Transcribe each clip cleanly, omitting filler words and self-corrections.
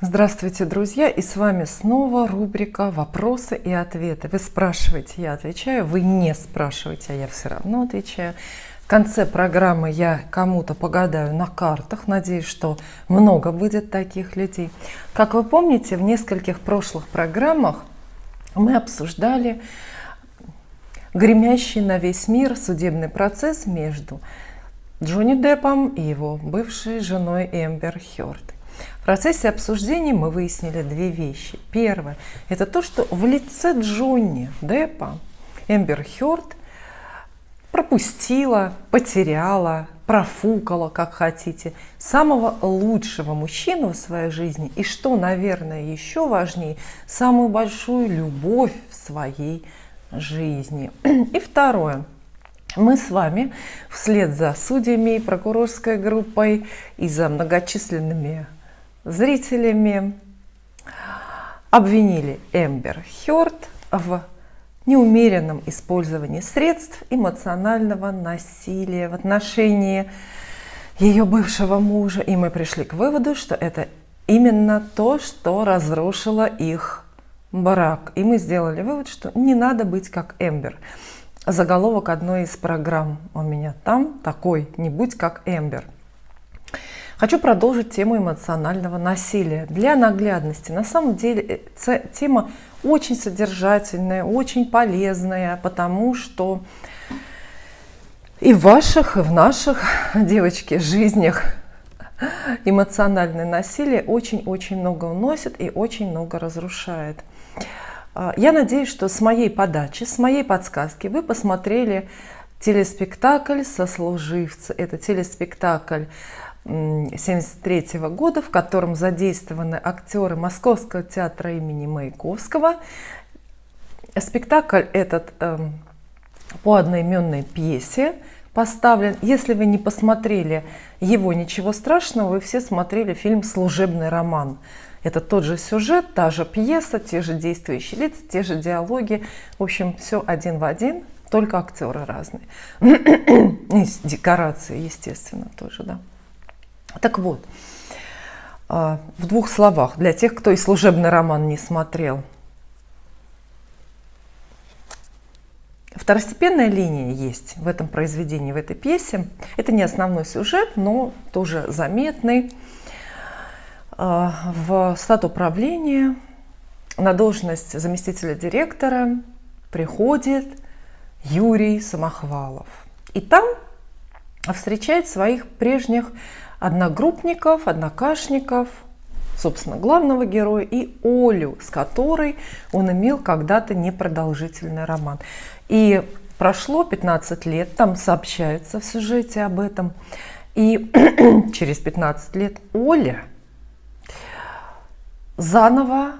Здравствуйте, друзья! И с вами снова рубрика «Вопросы и ответы». Вы спрашиваете, я отвечаю, вы не спрашиваете, а я все равно отвечаю. В конце программы я кому-то погадаю на картах. Надеюсь, что много будет таких людей. Как вы помните, в нескольких прошлых программах мы обсуждали гремящий на весь мир судебный процесс между Джонни Деппом и его бывшей женой Эмбер Хёрд. В процессе обсуждения мы выяснили две вещи. Первое – это то, что в лице Джонни Деппа Эмбер Хёрд пропустила, потеряла, профукала, как хотите, самого лучшего мужчину в своей жизни и, что, наверное, еще важнее, самую большую любовь в своей жизни. И второе. Мы с вами вслед за судьями, прокурорской группой и за многочисленными зрителями обвинили Эмбер Хёрд в неумеренном использовании средств эмоционального насилия в отношении ее бывшего мужа. И мы пришли к выводу, что это именно то, что разрушило их брак. И мы сделали вывод, что не надо быть как Эмбер. Заголовок одной из программ у меня там такой: «Не будь как Эмбер». Хочу продолжить тему эмоционального насилия. Для наглядности, на самом деле, тема очень содержательная, очень полезная, потому что и в ваших, и в наших, девочки, жизнях эмоциональное насилие очень-очень много уносит и очень много разрушает. Я надеюсь, что с моей подачи, с моей подсказки вы посмотрели телеспектакль «Сослуживцы». Это телеспектакль 1973 года, в котором задействованы актеры Московского театра имени Маяковского. Спектакль этот по одноименной пьесе поставлен. Если вы не посмотрели его, ничего страшного, вы все смотрели фильм «Служебный роман». Это тот же сюжет, та же пьеса, те же действующие лица, те же диалоги. В общем, все один в один, только актеры разные. И декорации, естественно, тоже, да. Так вот, в двух словах, для тех, кто и «Служебный роман» не смотрел. Второстепенная линия есть в этом произведении, в этой пьесе. Это не основной сюжет, но тоже заметный. В статуправления на должность заместителя директора приходит Юрий Самохвалов. И там встречает своих прежних одногруппников, однокашников, собственно, главного героя, и Олю, с которой он имел когда-то непродолжительный роман. И прошло 15 лет, там сообщается в сюжете об этом. И через 15 лет Оля заново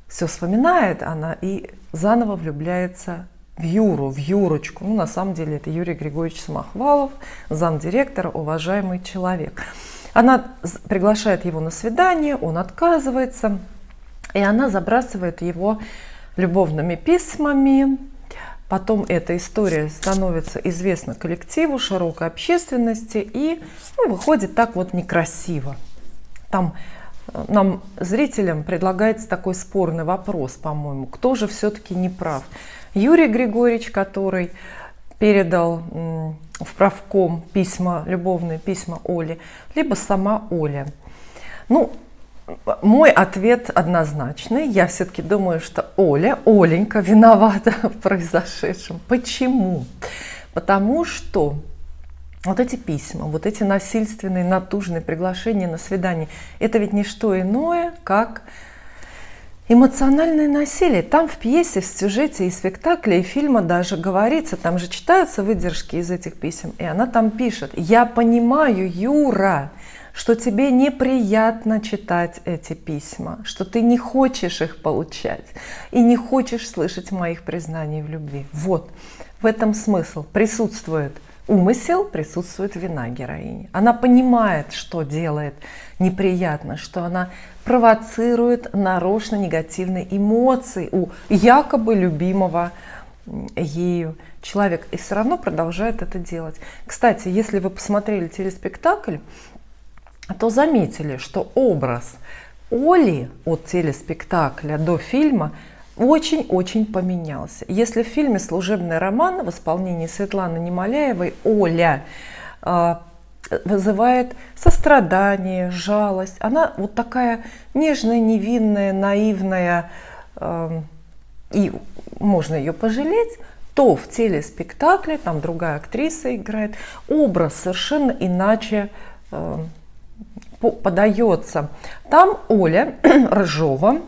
все вспоминает она и заново влюбляется в Юру, в Юрочку. Ну, на самом деле это Юрий Григорьевич Самохвалов, замдиректора, уважаемый человек. Она приглашает его на свидание, он отказывается, и она забрасывает его любовными письмами. Потом эта история становится известна коллективу, широкой общественности, и выходит так вот некрасиво. Там нам, зрителям, предлагается такой спорный вопрос, по-моему, кто же все-таки не прав? Юрий Григорьевич, который передал в правком письма, любовные письма Оле, либо сама Оля. Ну, мой ответ однозначный. Я все-таки думаю, что Оленька виновата в произошедшем. Почему? Потому что вот эти письма, вот эти насильственные, натужные приглашения на свидание, это ведь не что иное, как эмоциональное насилие. Там в пьесе, в сюжете и спектакле, и фильма даже говорится, там же читаются выдержки из этих писем, и она там пишет: «Я понимаю, Юра, что тебе неприятно читать эти письма, что ты не хочешь их получать и не хочешь слышать моих признаний в любви». Вот в этом смысл. Присутствует умысел, присутствует вина героини. Она понимает, что делает неприятно, что она провоцирует нарочно негативные эмоции у якобы любимого ею человека, и все равно продолжает это делать. Кстати, если вы посмотрели телеспектакль, то заметили, что образ Оли от телеспектакля до фильма очень-очень поменялся. Если в фильме «Служебный роман» в исполнении Светланы Немоляевой Оля вызывает сострадание, жалость. Она вот такая нежная, невинная, наивная, и можно ее пожалеть, то в телеспектакле, там другая актриса играет, образ совершенно иначе подается. Там Оля Рыжова,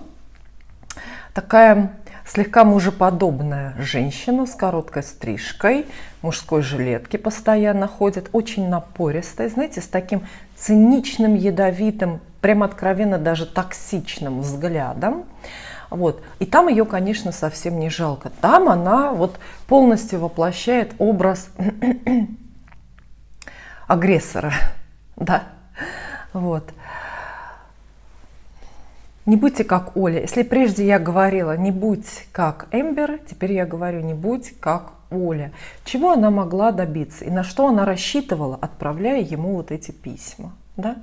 такая слегка мужеподобная женщина с короткой стрижкой, в мужской жилетке постоянно ходит, очень напористая, знаете, с таким циничным, ядовитым, прямо откровенно даже токсичным взглядом. Вот. И там ее, конечно, совсем не жалко. Там она вот полностью воплощает образ агрессора. Да? Вот. Не будьте как Оля. Если прежде я говорила «не будь как Эмбер», теперь я говорю «не будь как Оля». Чего она могла добиться и на что она рассчитывала, отправляя ему вот эти письма? Да?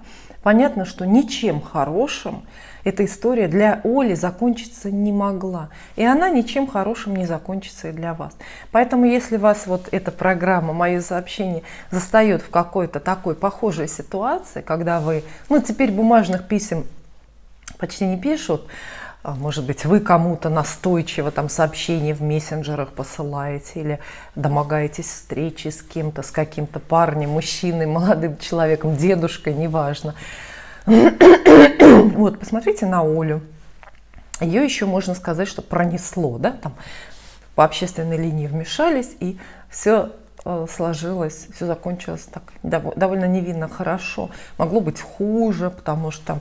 Понятно, что ничем хорошим эта история для Оли закончиться не могла. И она ничем хорошим не закончится и для вас. Поэтому если вас вот эта программа, мое сообщение, застает в какой-то такой похожей ситуации, когда вы, ну теперь бумажных писем почти не пишут, может быть, вы кому-то настойчиво там сообщения в мессенджерах посылаете или домогаетесь встречи с кем-то, с каким-то парнем, мужчиной, молодым человеком, дедушкой, неважно. Вот, посмотрите на Олю. Ее еще можно сказать, что пронесло, да, там по общественной линии вмешались, и все сложилось, все закончилось так довольно невинно хорошо. Могло быть хуже, потому что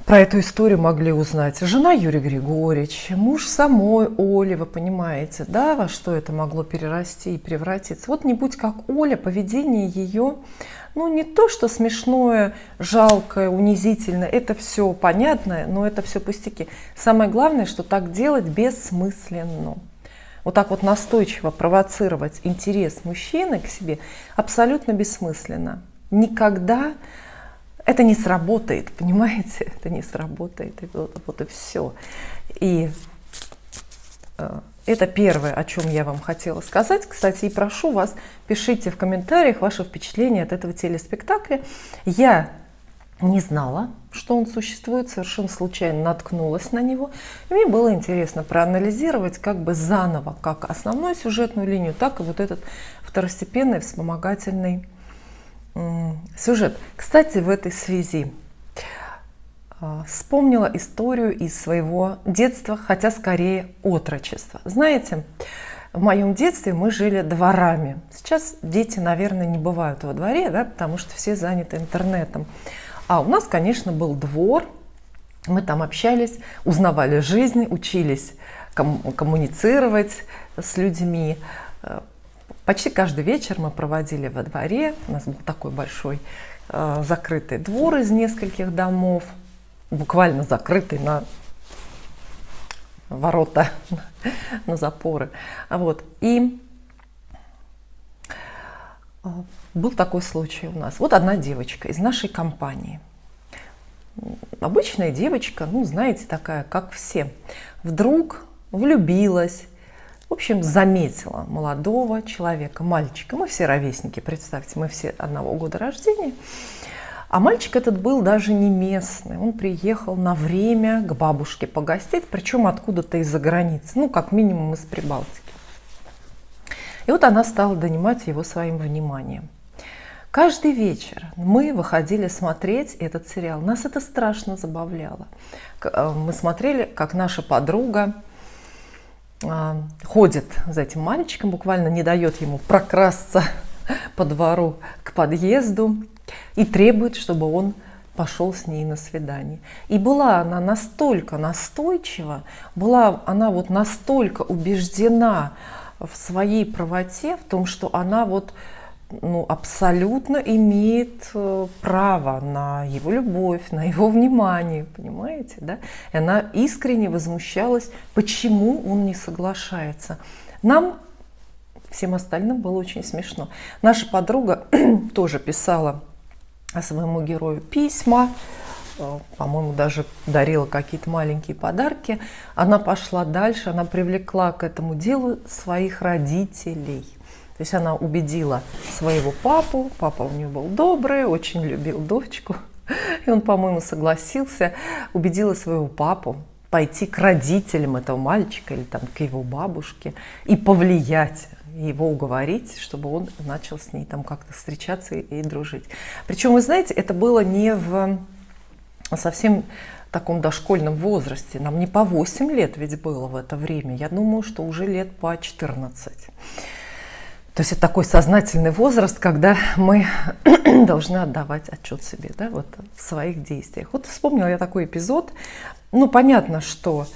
про эту историю могли узнать жена Юрия Григорьевича, муж самой Оли, вы понимаете, да, во что это могло перерасти и превратиться. Вот не будь как Оля, поведение ее, ну не то, что смешное, жалкое, унизительное, это все понятное, но это все пустяки. Самое главное, что так делать бессмысленно. Вот так вот настойчиво провоцировать интерес мужчины к себе абсолютно бессмысленно. Никогда это не сработает, понимаете? Это не сработает, и вот и все. И это первое, о чем я вам хотела сказать. Кстати, и прошу вас, пишите в комментариях ваши впечатления от этого телеспектакля. Я не знала, что он существует, совершенно случайно наткнулась на него. И мне было интересно проанализировать как бы заново, как основную сюжетную линию, так и вот этот второстепенный вспомогательный сюжет. Кстати, в этой связи вспомнила историю из своего детства, хотя скорее отрочества. Знаете, в моем детстве мы жили дворами. Сейчас дети, наверное, не бывают во дворе, да, потому что все заняты интернетом. А у нас, конечно, был двор. Мы там общались, узнавали жизнь, учились коммуницировать с людьми. Почти каждый вечер мы проводили во дворе. У нас был такой большой закрытый двор из нескольких домов, буквально закрытый на ворота, на запоры. Вот. И был такой случай у нас. Вот одна девочка из нашей компании. Обычная девочка, ну, знаете, такая, как все. Вдруг влюбилась. В общем, заметила молодого человека, мальчика. Мы все ровесники, представьте, мы все одного года рождения. А мальчик этот был даже не местный. Он приехал на время к бабушке погостить, причем откуда-то из-за границы, ну, как минимум из Прибалтики. И вот она стала донимать его своим вниманием. Каждый вечер мы выходили смотреть этот сериал. Нас это страшно забавляло. Мы смотрели, как наша подруга ходит за этим мальчиком, буквально не дает ему прокрасться по двору к подъезду и требует, чтобы он пошел с ней на свидание. И была она настолько настойчива, была она вот настолько убеждена в своей правоте, в том, что она вот, ну, абсолютно имеет право на его любовь, на его внимание, понимаете, да? И она искренне возмущалась, почему он не соглашается. Нам, всем остальным, было очень смешно. Наша подруга тоже писала своему герою письма, по-моему, даже дарила какие-то маленькие подарки. Она пошла дальше, она привлекла к этому делу своих родителей. То есть она убедила своего папу, папа у нее был добрый, очень любил дочку, и он, по-моему, согласился, убедила своего папу пойти к родителям этого мальчика или там к его бабушке и повлиять, его уговорить, чтобы он начал с ней там как-то встречаться и дружить. Причем, вы знаете, это было не в совсем таком дошкольном возрасте, нам не по 8 лет ведь было в это время, я думаю, что уже лет по 14. То есть это такой сознательный возраст, когда мы должны отдавать отчет себе, да, вот, в своих действиях. Вот вспомнила я такой эпизод. Ну, понятно, что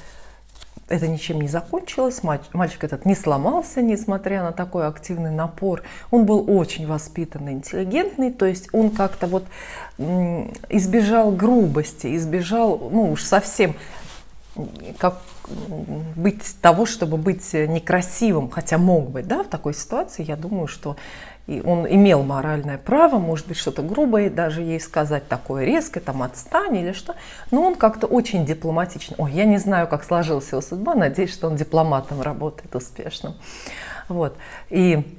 это ничем не закончилось. Мальчик этот не сломался, несмотря на такой активный напор. Он был очень воспитанный, интеллигентный. То есть он как-то вот избежал грубости, избежал, ну уж совсем как быть того, чтобы быть некрасивым, хотя мог быть, да, в такой ситуации, я думаю, что и он имел моральное право, может быть, что-то грубое даже ей сказать, такое резкое, там, отстань или что, но он как-то очень дипломатично. Ой, я не знаю, как сложилась его судьба, надеюсь, что он дипломатом работает успешно. Вот, и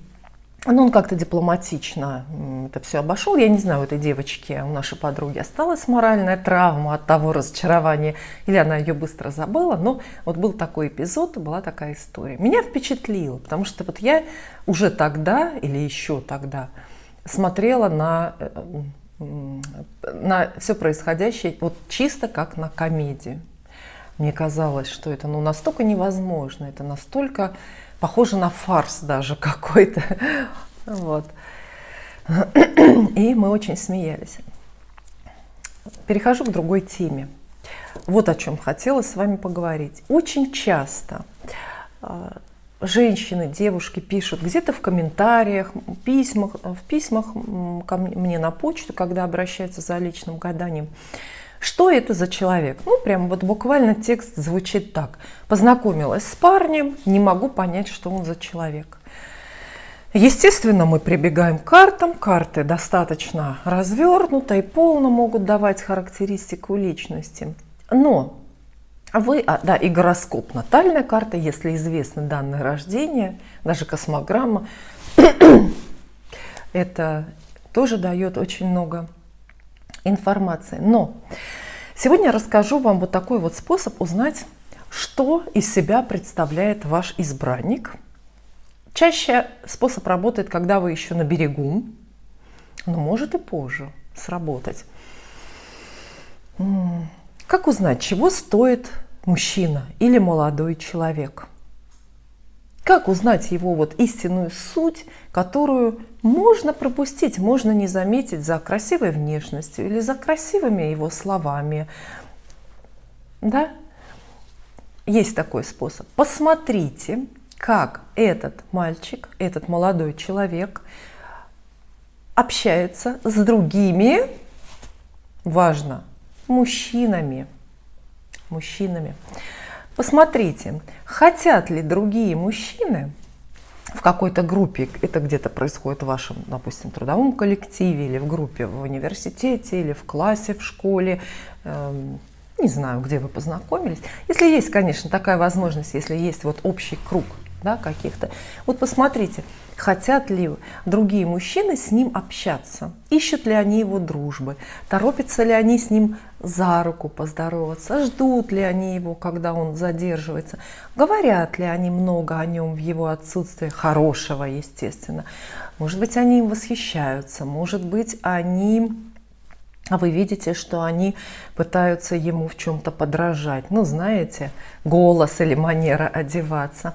ну, он как-то дипломатично это все обошел. Я не знаю, у этой девочки, у нашей подруги осталась моральная травма от того разочарования, или она ее быстро забыла. Но вот был такой эпизод, была такая история. Меня впечатлило, потому что вот я уже тогда, или еще тогда, смотрела на все происходящее вот чисто как на комедию. Мне казалось, что это ну, настолько невозможно, это настолько похоже на фарс даже какой-то. Вот. И мы очень смеялись. Перехожу к другой теме. Вот о чем хотела с вами поговорить. Очень часто женщины, девушки пишут где-то в комментариях, в письмах ко мне на почту, когда обращаются за личным гаданием. Что это за человек? Ну, прям вот буквально текст звучит так. Познакомилась с парнем, не могу понять, что он за человек. Естественно, мы прибегаем к картам. Карты достаточно развернуто и полно могут давать характеристику личности. Но да, и гороскоп, натальная карта, если известны данные рождения, даже космограмма, это тоже дает очень много информации. Но сегодня я расскажу вам вот такой вот способ узнать, что из себя представляет ваш избранник. Чаще способ работает, когда вы еще на берегу, но может и позже сработать. Как узнать, чего стоит мужчина или молодой человек? Как узнать его вот истинную суть, которую можно пропустить, можно не заметить за красивой внешностью или за красивыми его словами? Да? Есть такой способ. Посмотрите, как этот мальчик, этот молодой человек общается с другими, важно, мужчинами. Посмотрите, хотят ли другие мужчины в какой-то группе, это где-то происходит в вашем, допустим, трудовом коллективе или в группе в университете или в классе, в школе, не знаю, где вы познакомились. Если есть, конечно, такая возможность, если есть вот общий круг, да, каких-то. Вот посмотрите, хотят ли другие мужчины с ним общаться, ищут ли они его дружбы, торопятся ли они с ним за руку поздороваться, ждут ли они его, когда он задерживается, говорят ли они много о нем в его отсутствии, хорошего, естественно. Может быть, они им восхищаются, может быть, вы видите, что они пытаются ему в чем-то подражать. Ну, знаете, голос или манера одеваться.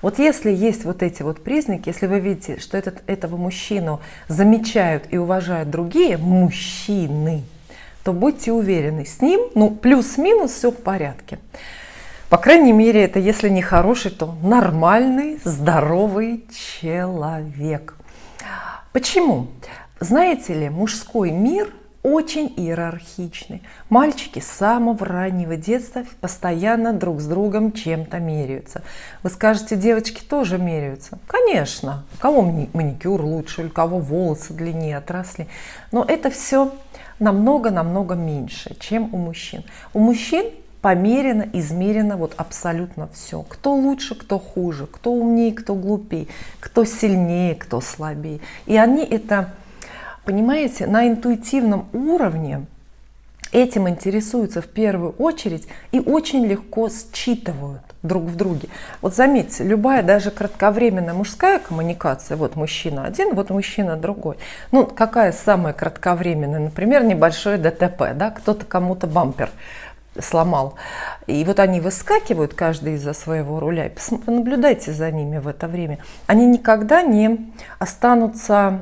Вот если есть вот эти вот признаки, если вы видите, что этого мужчину замечают и уважают другие мужчины, то будьте уверены, с ним, ну, плюс-минус все в порядке. По крайней мере, это если не хороший, то нормальный, здоровый человек. Почему? Знаете ли, мужской мир очень иерархичный. Мальчики с самого раннего детства постоянно друг с другом чем-то меряются. Вы скажете, девочки тоже меряются? Конечно. У кого маникюр лучше, у кого волосы длиннее отросли. Но это все намного-намного меньше, чем у мужчин. У мужчин померено, измерено вот абсолютно все. Кто лучше, кто хуже, кто умнее, кто глупее, кто сильнее, кто слабее. И они это, понимаете, на интуитивном уровне этим интересуются в первую очередь и очень легко считывают друг в друге. Вот заметьте, любая даже кратковременная мужская коммуникация, вот мужчина один, вот мужчина другой. Ну, какая самая кратковременная? Например, небольшое ДТП, да, кто-то кому-то бампер сломал. И вот они выскакивают, каждый из-за своего руля, и понаблюдайте за ними в это время. Они никогда не останутся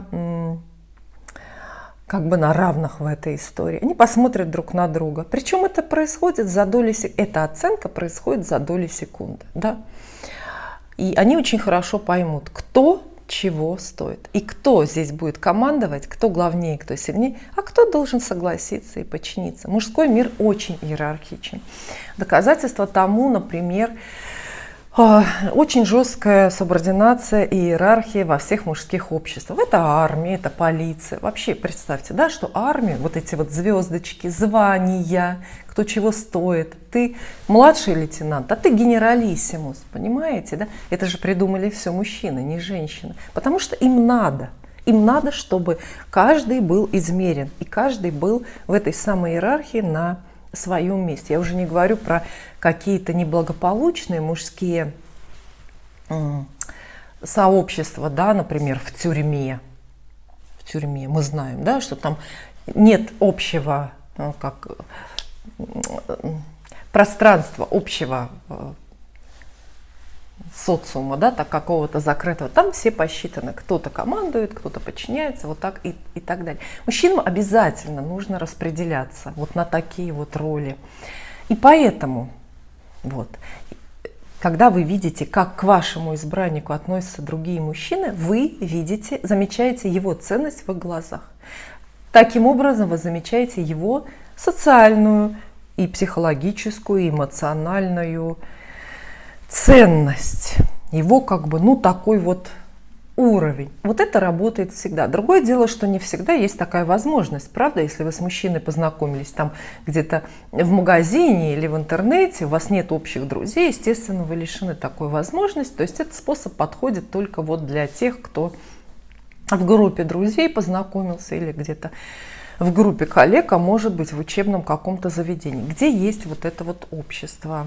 как бы на равных в этой истории. Они посмотрят друг на друга. Причем это происходит за доли секунды. Эта оценка происходит за доли секунды. Да? И они очень хорошо поймут, кто чего стоит. И кто здесь будет командовать, кто главнее, кто сильнее, а кто должен согласиться и подчиниться. Мужской мир очень иерархичен. Доказательство тому, например, очень жесткая субординация и иерархия во всех мужских обществах. Это армия, это полиция. Вообще представьте, да, что армия, вот эти вот звездочки, звания, кто чего стоит. Ты младший лейтенант, а ты генералиссимус, понимаете, да? Это же придумали все мужчины, не женщины. Потому что им надо. Им надо, чтобы каждый был измерен. И каждый был в этой самой иерархии на своем месте. Я уже не говорю про какие-то неблагополучные мужские сообщества, да, например, в тюрьме. В тюрьме мы знаем, да, что там нет общего пространства, общего социума, да, так какого-то закрытого. Там все посчитаны. Кто-то командует, кто-то подчиняется, вот так и так далее. Мужчинам обязательно нужно распределяться вот на такие вот роли. И поэтому, вот, когда вы видите, как к вашему избраннику относятся другие мужчины, вы видите, замечаете его ценность в их глазах. Таким образом, вы замечаете его социальную и психологическую, и эмоциональную ценность, его как бы, ну, такой вот уровень. Вот это работает всегда. Другое дело, что не всегда есть такая возможность, правда? Если вы с мужчиной познакомились там где-то в магазине или в интернете, у вас нет общих друзей, естественно, вы лишены такой возможности. То есть этот способ подходит только вот для тех, кто в группе друзей познакомился или где-то в группе коллег, а может быть в учебном каком-то заведении, где есть вот это вот общество,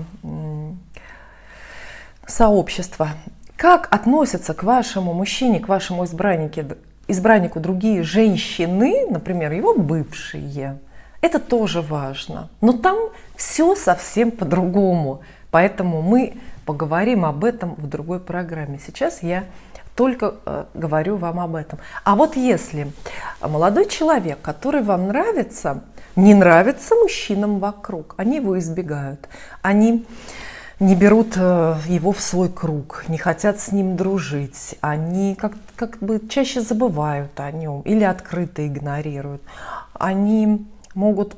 сообщество. Как относятся к вашему мужчине, к вашему избраннику другие женщины, например, его бывшие, это тоже важно. Но там все совсем по-другому. Поэтому мы поговорим об этом в другой программе. Сейчас я только говорю вам об этом. А вот если молодой человек, который вам нравится, не нравится мужчинам вокруг, они его избегают, они не берут его в свой круг, не хотят с ним дружить, они как бы чаще забывают о нем или открыто игнорируют. Они могут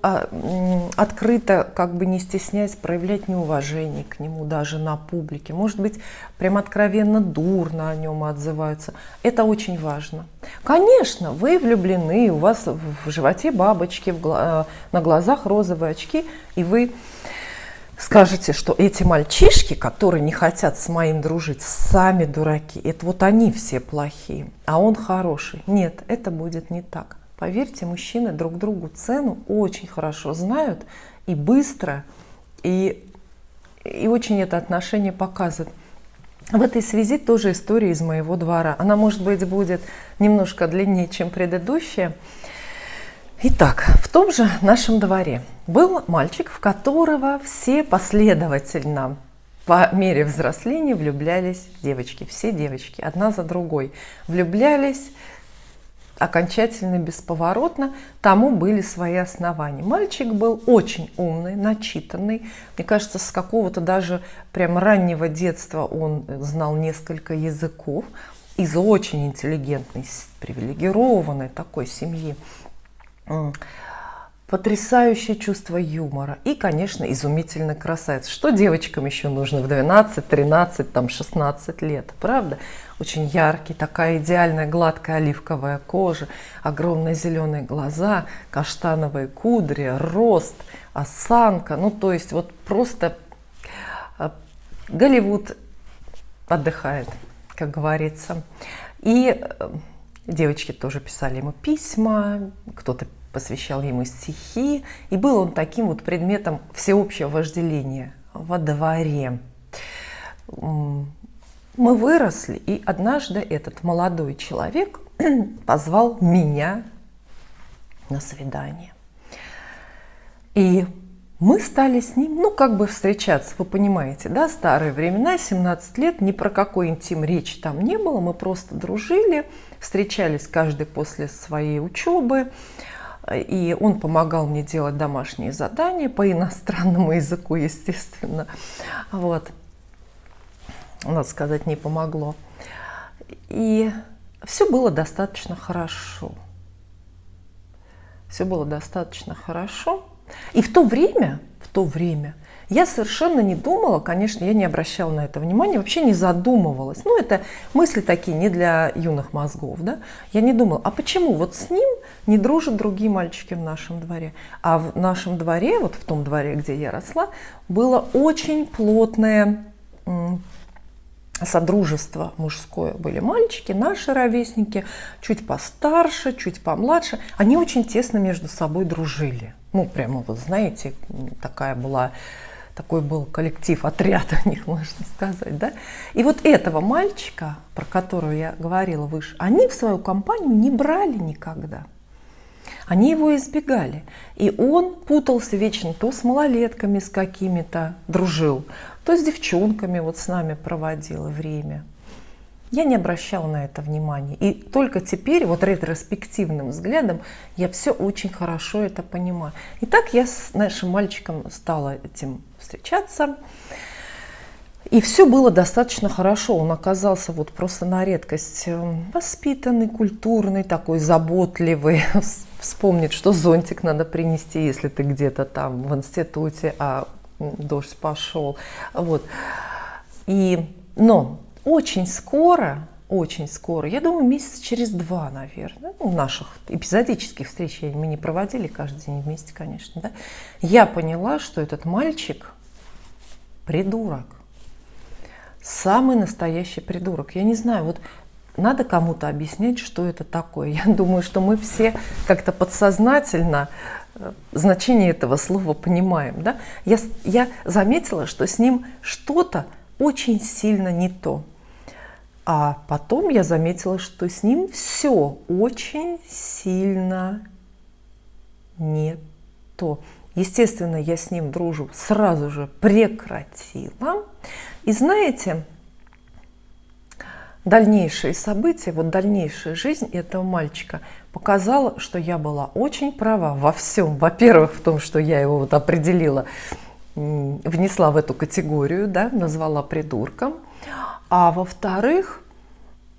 открыто, как бы не стесняясь, проявлять неуважение к нему даже на публике. Может быть, прям откровенно дурно о нем отзываются. Это очень важно. Конечно, вы влюблены, у вас в животе бабочки, на глазах розовые очки, и вы скажете, что эти мальчишки, которые не хотят с моим дружить, сами дураки. Это вот они все плохие, а он хороший. Нет, это будет не так. Поверьте, мужчины друг другу цену очень хорошо знают и быстро, и очень это отношение показывает. В этой связи тоже история из моего двора. Она, может быть, будет немножко длиннее, чем предыдущая. Итак, в том же нашем дворе был мальчик, в которого все последовательно по мере взросления влюблялись девочки. Все девочки, одна за другой, влюблялись окончательно, бесповоротно. Тому были свои основания. Мальчик был очень умный, начитанный. Мне кажется, с какого-то даже прям раннего детства он знал несколько языков. Из очень интеллигентной, привилегированной такой семьи. потрясающее чувство юмора и, конечно, изумительный красавец. Что девочкам еще нужно в 12, 13, там, 16 лет, правда? Очень яркий, такая идеальная гладкая оливковая кожа, огромные зеленые глаза, каштановые кудри, рост, осанка. Ну, то есть вот просто Голливуд отдыхает, как говорится. И девочки тоже писали ему письма, кто-то посвящал ему стихи, и был он таким вот предметом всеобщего вожделения во дворе. Мы выросли, и однажды этот молодой человек позвал меня на свидание. И мы стали с ним, ну, как бы встречаться, вы понимаете, да, старые времена, 17 лет, ни про какой интим речи там не было, мы просто дружили, встречались каждый после своей учебы, и он помогал мне делать домашние задания по иностранному языку, естественно, вот, надо сказать, не помогло. И все было достаточно хорошо. Все было достаточно хорошо. И в то время я совершенно не думала, конечно, я не обращала на это внимания, вообще не задумывалась. Ну, это мысли такие не для юных мозгов, да. Я не думала, а почему вот с ним не дружат другие мальчики в нашем дворе? А в нашем дворе, вот в том дворе, где я росла, было очень плотное содружество мужское. Были мальчики, наши ровесники, чуть постарше, чуть помладше. Они очень тесно между собой дружили. Ну, прямо, вот знаете, такой был коллектив, отряд у них, можно сказать, да. И вот этого мальчика, про которого я говорила выше, они в свою компанию не брали никогда. Они его избегали. И он путался вечно то с малолетками, с какими-то дружил, то с девчонками вот с нами проводила время. Я не обращала на это внимания. И только теперь, вот ретроспективным взглядом, я все очень хорошо это понимаю. И так я с нашим мальчиком стала этим встречаться. И все было достаточно хорошо. Он оказался вот просто на редкость воспитанный, культурный, такой заботливый. Вспомнит, что зонтик надо принести, если ты где-то там в институте, а дождь пошел. Вот. Но очень скоро, я думаю, месяца через 2, наверное, ну, наших эпизодических встреч мы не проводили каждый день вместе, конечно, да, я поняла, что этот мальчик придурок. Самый настоящий придурок. Я не знаю, вот надо кому-то объяснять, что это такое. Я думаю, что мы все как-то подсознательно значение этого слова понимаем. Да? Я заметила, что с ним что-то очень сильно не то. А потом я заметила, что с ним все очень сильно не то. Естественно, я с ним дружбу сразу же прекратила. И знаете, дальнейшие события, вот дальнейшая жизнь этого мальчика показала, что я была очень права во всем. Во-первых, в том, что я его вот определила, внесла в эту категорию, да, назвала придурком. А во-вторых,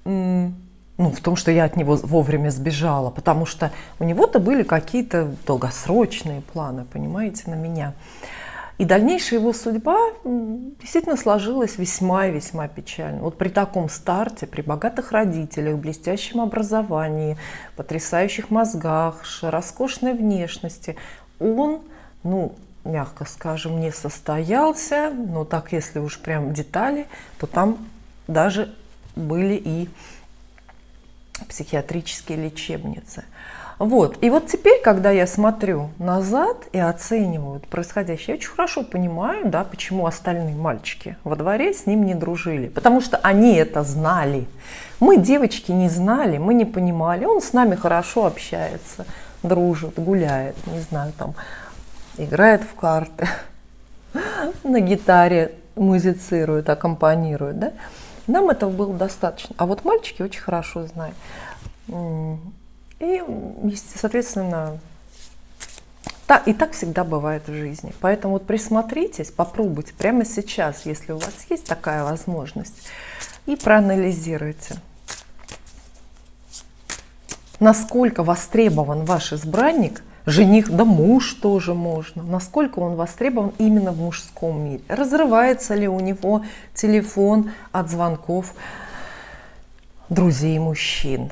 в том, что я от него вовремя сбежала, потому что у него-то были какие-то долгосрочные планы, понимаете, на меня. И дальнейшая его судьба действительно сложилась весьма и весьма печально. Вот при таком старте, при богатых родителях, блестящем образовании, потрясающих мозгах, роскошной внешности, он, мягко скажем, не состоялся, но так, если уж прям детали, то там даже были и психиатрические лечебницы. Вот. И вот теперь, когда я смотрю назад и оцениваю происходящее, я очень хорошо понимаю, да, почему остальные мальчики во дворе с ним не дружили. Потому что они это знали. Мы, девочки, не знали, мы не понимали. Он с нами хорошо общается, дружит, гуляет, не знаю, там, играет в карты, на гитаре музицирует, аккомпанирует, да? Нам этого было достаточно. А вот мальчики очень хорошо знают. И, соответственно, и так всегда бывает в жизни. Поэтому вот присмотритесь, попробуйте прямо сейчас, если у вас есть такая возможность, и проанализируйте, насколько востребован ваш избранник жених, да муж тоже можно. Насколько он востребован именно в мужском мире? Разрывается ли у него телефон от звонков друзей мужчин?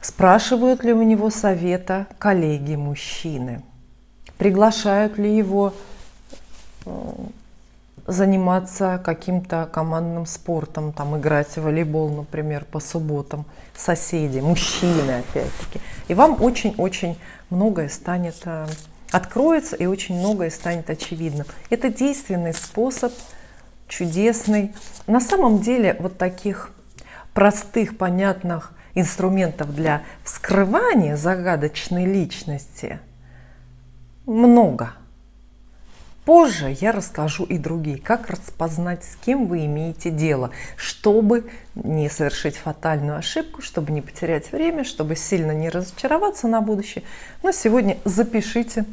Спрашивают ли у него совета коллеги мужчины? Приглашают ли его заниматься каким-то командным спортом, там играть в волейбол, например, по субботам, соседи, мужчины опять-таки. И вам очень-очень многое станет, откроется, и очень многое станет очевидным. Это действенный способ, чудесный. На самом деле вот таких простых, понятных инструментов для вскрывания загадочной личности много. Позже я расскажу и другие, как распознать, с кем вы имеете дело, чтобы не совершить фатальную ошибку, чтобы не потерять время, чтобы сильно не разочароваться на будущее. Но сегодня запишите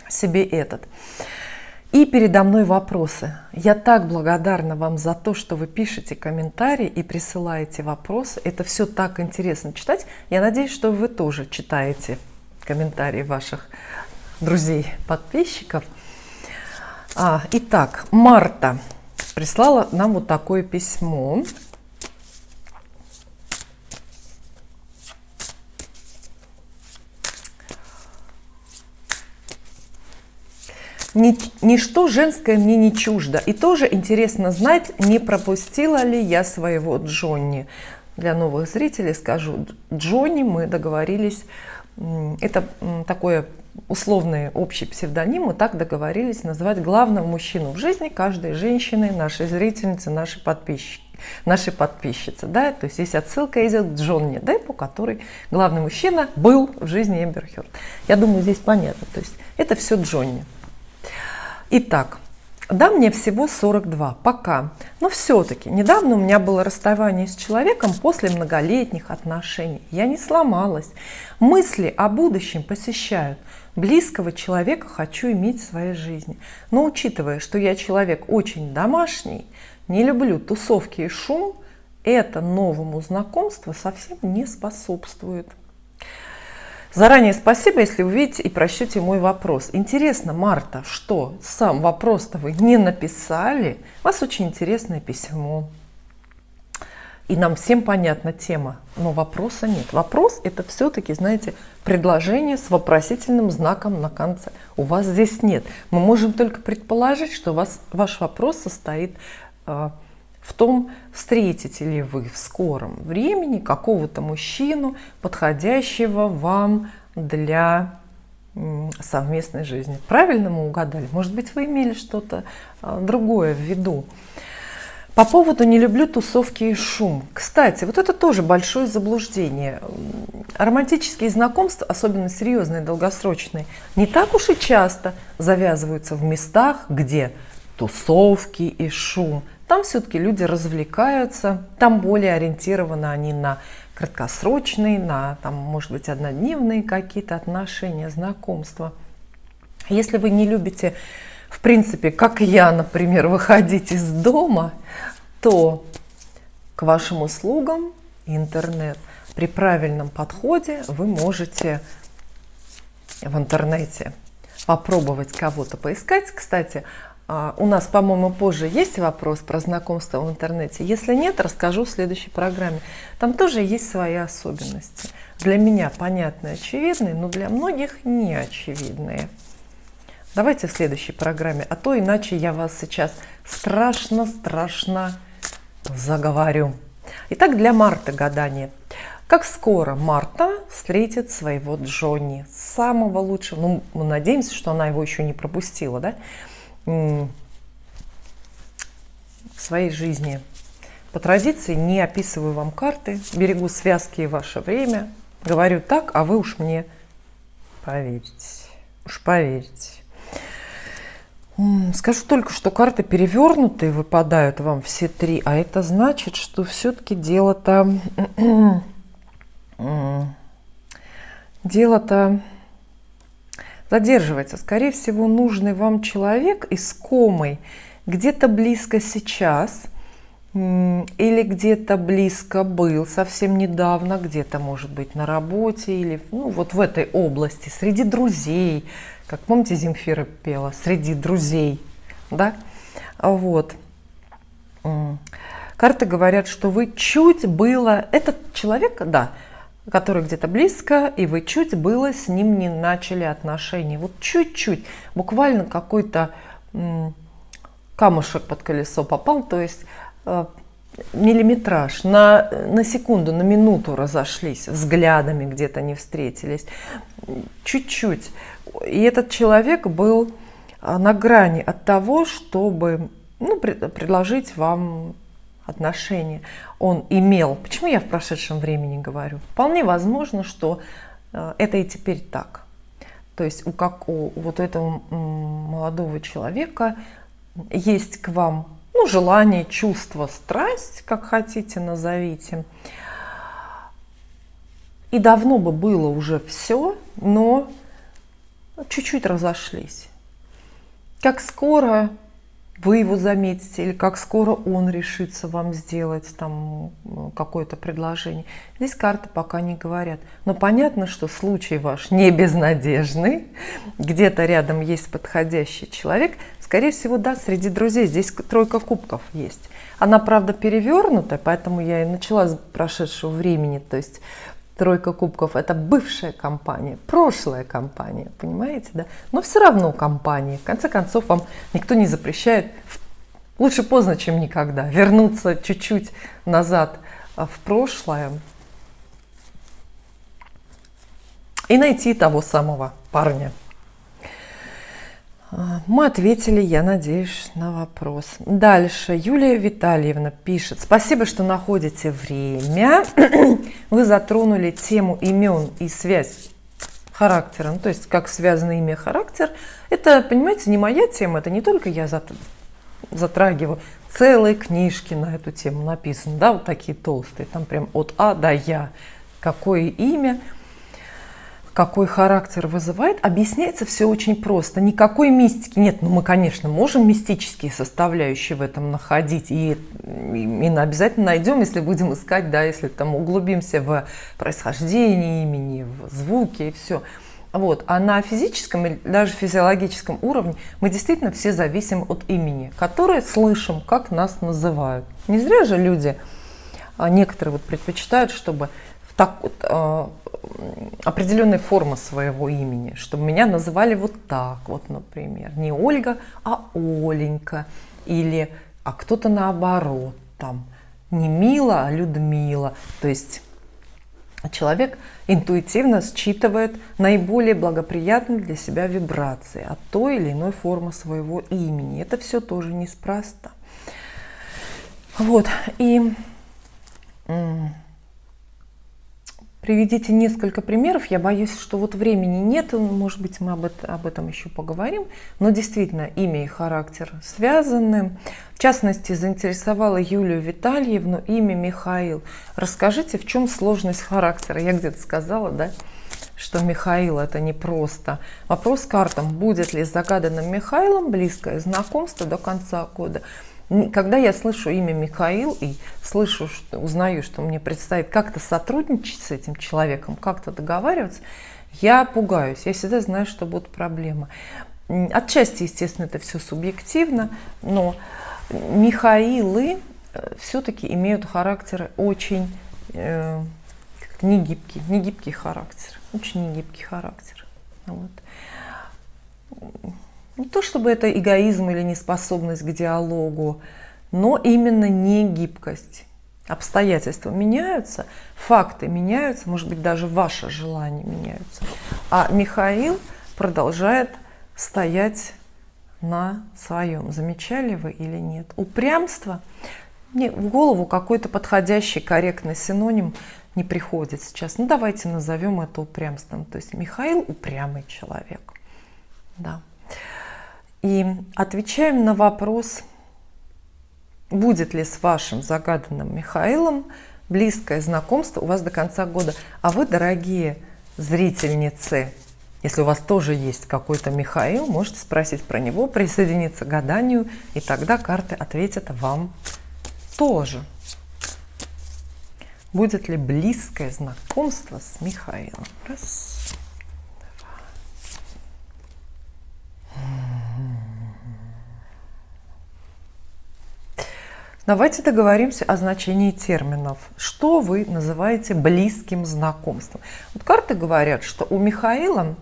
себе этот. И передо мной вопросы. Я так благодарна вам за то, что вы пишете комментарии и присылаете вопросы. Это все так интересно читать. Я надеюсь, что вы тоже читаете комментарии ваших друзей, подписчиков. Итак, Марта прислала нам вот такое письмо. Ничто женское мне не чуждо. И тоже интересно знать, не пропустила ли я своего Джонни. Для новых зрителей скажу, Джонни мы договорились, это такое условный общий псевдоним, мы так договорились называть главного мужчину в жизни каждой женщины, нашей зрительницы, нашей подписчицы. Да? То есть здесь отсылка идет к Джонни Деппу, который главный мужчина был в жизни Эмбер Хёрд. Я думаю, здесь понятно. То есть это все Джонни. Итак, да, мне всего 42, пока. Но все-таки недавно у меня было расставание с человеком после многолетних отношений. Я не сломалась. Мысли о будущем посещают. Близкого человека хочу иметь в своей жизни. Но учитывая, что я человек очень домашний, не люблю тусовки и шум, это новому знакомству совсем не способствует. Заранее спасибо, если увидите и прочтете мой вопрос. Интересно, Марта, что сам вопрос-то вы не написали? У вас очень интересное письмо. И нам всем понятна тема, но вопроса нет. Вопрос – это все-таки, знаете, предложение с вопросительным знаком на конце. У вас здесь нет. Мы можем только предположить, что ваш вопрос состоит в том, встретите ли вы в скором времени какого-то мужчину, подходящего вам для совместной жизни. Правильно мы угадали? Может быть, вы имели что-то другое в виду. По поводу «не люблю тусовки и шум». Кстати, вот это тоже большое заблуждение. Романтические знакомства, особенно серьезные, долгосрочные, не так уж и часто завязываются в местах, где тусовки и шум. Там все-таки люди развлекаются, там более ориентированы они на краткосрочные, на, там, может быть, однодневные какие-то отношения, знакомства. Если вы не любите, в принципе, как я, например, выходить из дома, то к вашим услугам интернет. При правильном подходе вы можете в интернете попробовать кого-то поискать. Кстати, у нас, по-моему, позже есть вопрос про знакомство в интернете. Если нет, расскажу в следующей программе. Там тоже есть свои особенности. Для меня понятные, очевидные, но для многих не очевидные. Давайте в следующей программе, а то иначе я вас сейчас страшно заговорю. Итак, для Марты гадание. Как скоро Марта встретит своего Джонни, самого лучшего? Ну, мы надеемся, что она его еще не пропустила, да? В своей жизни. По традиции не описываю вам карты, берегу связки и ваше время. Говорю так, а вы уж мне поверите. Уж поверите. Скажу только, что карты перевернутые выпадают вам все три, а это значит, что все-таки дело-то задерживается. Скорее всего, нужный вам человек искомый где-то близко сейчас или где-то близко был совсем недавно, где-то, может быть, на работе, или ну, вот в этой области, среди друзей, как помните, Земфира пела, среди друзей, да, вот. Карты говорят, что вы чуть было, этот человек, да, который где-то близко, и вы чуть было с ним не начали отношения, вот чуть-чуть, буквально какой-то камушек под колесо попал, то есть миллиметраж, на секунду, на минуту разошлись, взглядами где-то не встретились, чуть-чуть. И этот человек был на грани от того, чтобы предложить вам отношения. Он имел, почему я в прошедшем времени говорю? Вполне возможно, что это и теперь так. То есть у вот этого молодого человека есть к вам желание, чувство, страсть, как хотите назовите. И давно бы было уже все, но чуть-чуть разошлись. Как скоро вы его заметите, или как скоро он решится вам сделать там какое-то предложение. Здесь карты пока не говорят. Но понятно, что случай ваш не безнадежный. Где-то рядом есть подходящий человек. Скорее всего, да, среди друзей. Здесь тройка кубков есть. Она, правда, перевернутая, поэтому я и начала с прошедшего времени. То есть тройка кубков – это бывшая компания, прошлая компания, понимаете, да? Но все равно компания. В конце концов, вам никто не запрещает, лучше поздно, чем никогда, вернуться чуть-чуть назад в прошлое и найти того самого парня. Мы ответили, я надеюсь, на вопрос. Дальше Юлия Витальевна пишет. Спасибо, что находите время. Вы затронули тему имен и связь характера. То есть, как связано имя и характер. Это, понимаете, не моя тема. Это не только я затрагиваю. Целые книжки на эту тему написаны. Да, вот такие толстые. Там прям от А до Я. Какое имя, какой характер вызывает, объясняется все очень просто. Никакой мистики нет. Мы, конечно, можем мистические составляющие в этом находить. И обязательно найдем, если будем искать, да, если там углубимся в происхождение имени, в звуки и все. Вот. А на физическом или даже физиологическом уровне мы действительно все зависим от имени, которое слышим, как нас называют. Не зря же люди, некоторые предпочитают, чтобы определенная форма своего имени, чтобы меня называли вот так вот, например, не Ольга, а Оленька, или кто-то наоборот, там не Мила, а Людмила. То есть человек интуитивно считывает наиболее благоприятные для себя вибрации от той или иной формы своего имени. Это все тоже неспроста. Вот, и приведите несколько примеров. Я боюсь, что вот времени нет, может быть, мы об этом еще поговорим. Но действительно, имя и характер связаны. В частности, заинтересовало Юлию Витальевну имя Михаил. Расскажите, в чем сложность характера? Я где-то сказала, да, что Михаил – это не просто. Вопрос картам: будет ли с загаданным Михаилом близкое знакомство до конца года? Когда я слышу имя Михаил и узнаю, что мне предстоит как-то сотрудничать с этим человеком, как-то договариваться, я пугаюсь. Я всегда знаю, что будут проблемы. Отчасти, естественно, это все субъективно, но Михаилы все-таки имеют характер очень негибкий характер. Очень негибкий характер. Вот. Не то чтобы это эгоизм или неспособность к диалогу, но именно не гибкость. Обстоятельства меняются, факты меняются, может быть, даже ваши желания меняются. А Михаил продолжает стоять на своем. Замечали вы или нет? Упрямство. Мне в голову какой-то подходящий, корректный синоним не приходит сейчас. Ну, давайте назовем это упрямством. То есть Михаил упрямый человек. Да. И отвечаем на вопрос, будет ли с вашим загаданным Михаилом близкое знакомство у вас до конца года. А вы, дорогие зрительницы, если у вас тоже есть какой-то Михаил, можете спросить про него, присоединиться к гаданию, и тогда карты ответят вам что же? Будет ли близкое знакомство с Михаилом? Раз, два. Давайте договоримся о значении терминов. Что вы называете близким знакомством? Вот карты говорят, что у Михаила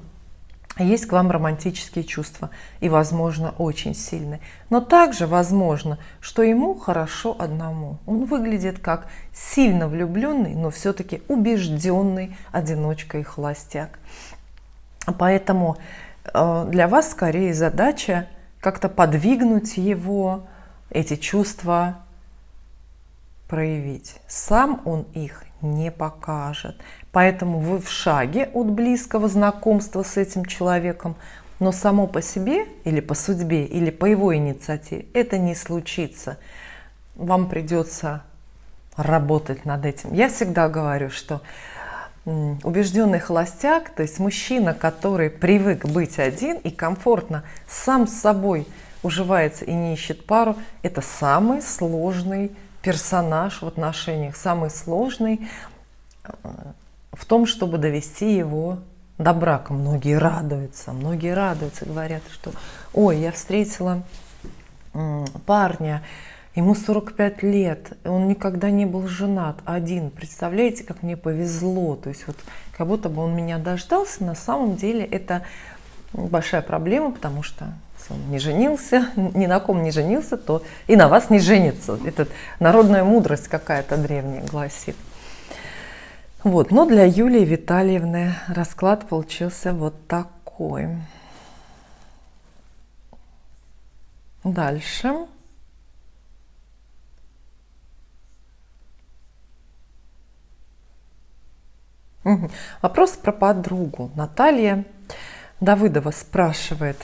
есть к вам романтические чувства, и, возможно, очень сильные. Но также возможно, что ему хорошо одному. Он выглядит как сильно влюбленный, но все-таки убежденный одиночка и холостяк. Поэтому для вас скорее задача как-то подвигнуть его, эти чувства проявить. Сам он их не покажет. Поэтому вы в шаге от близкого знакомства с этим человеком, но само по себе или по судьбе, или по его инициативе это не случится. Вам придется работать над этим. Я всегда говорю, что убежденный холостяк, то есть мужчина, который привык быть один и комфортно сам с собой уживается и не ищет пару, это самый сложный персонаж в отношениях, самый сложный в том, чтобы довести его до брака. Многие радуются, говорят, что ой, я встретила парня, ему 45 лет, он никогда не был женат, один. Представляете, как мне повезло. То есть вот как будто бы он меня дождался. На самом деле это большая проблема, потому что если он не женился, ни на ком не женился, то и на вас не женится. Это народная мудрость какая-то древняя гласит. Вот, но для Юлии Витальевны расклад получился вот такой. Дальше. Вопрос про подругу. Наталья Давыдова спрашивает.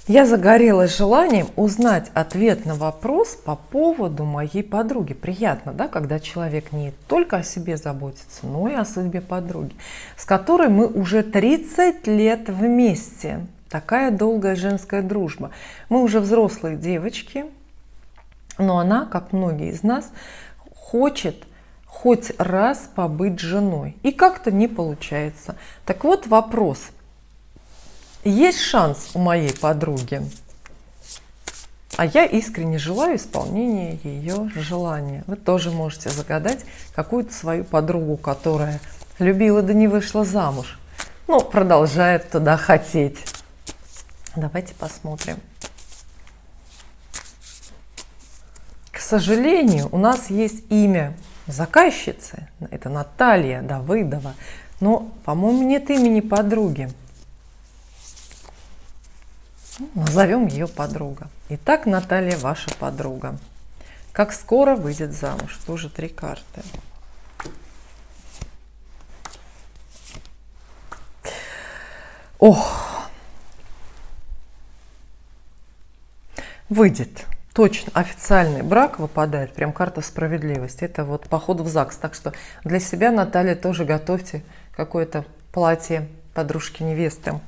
Я загорелась желанием узнать ответ на вопрос по поводу моей подруги. Приятно, да, когда человек не только о себе заботится, но и о судьбе подруги, с которой мы уже 30 лет вместе. Такая долгая женская дружба. Мы уже взрослые девочки, но она, как многие из нас, хочет хоть раз побыть женой. И как-то не получается. Так вот вопрос. Есть шанс у моей подруги, а я искренне желаю исполнения ее желания. Вы тоже можете загадать какую-то свою подругу, которая любила да не вышла замуж, но продолжает туда хотеть. Давайте посмотрим. К сожалению, у нас есть имя заказчицы, это Наталья Давыдова, но, по-моему, нет имени подруги. Назовем ее подруга. Итак, Наталья, ваша подруга. Как скоро выйдет замуж? Тоже 3 карты. Ох! Выйдет. Точно. Официальный брак выпадает. Прям карта справедливости. Это вот поход в ЗАГС. Так что для себя, Наталья, тоже готовьте какое-то платье подружки невесты.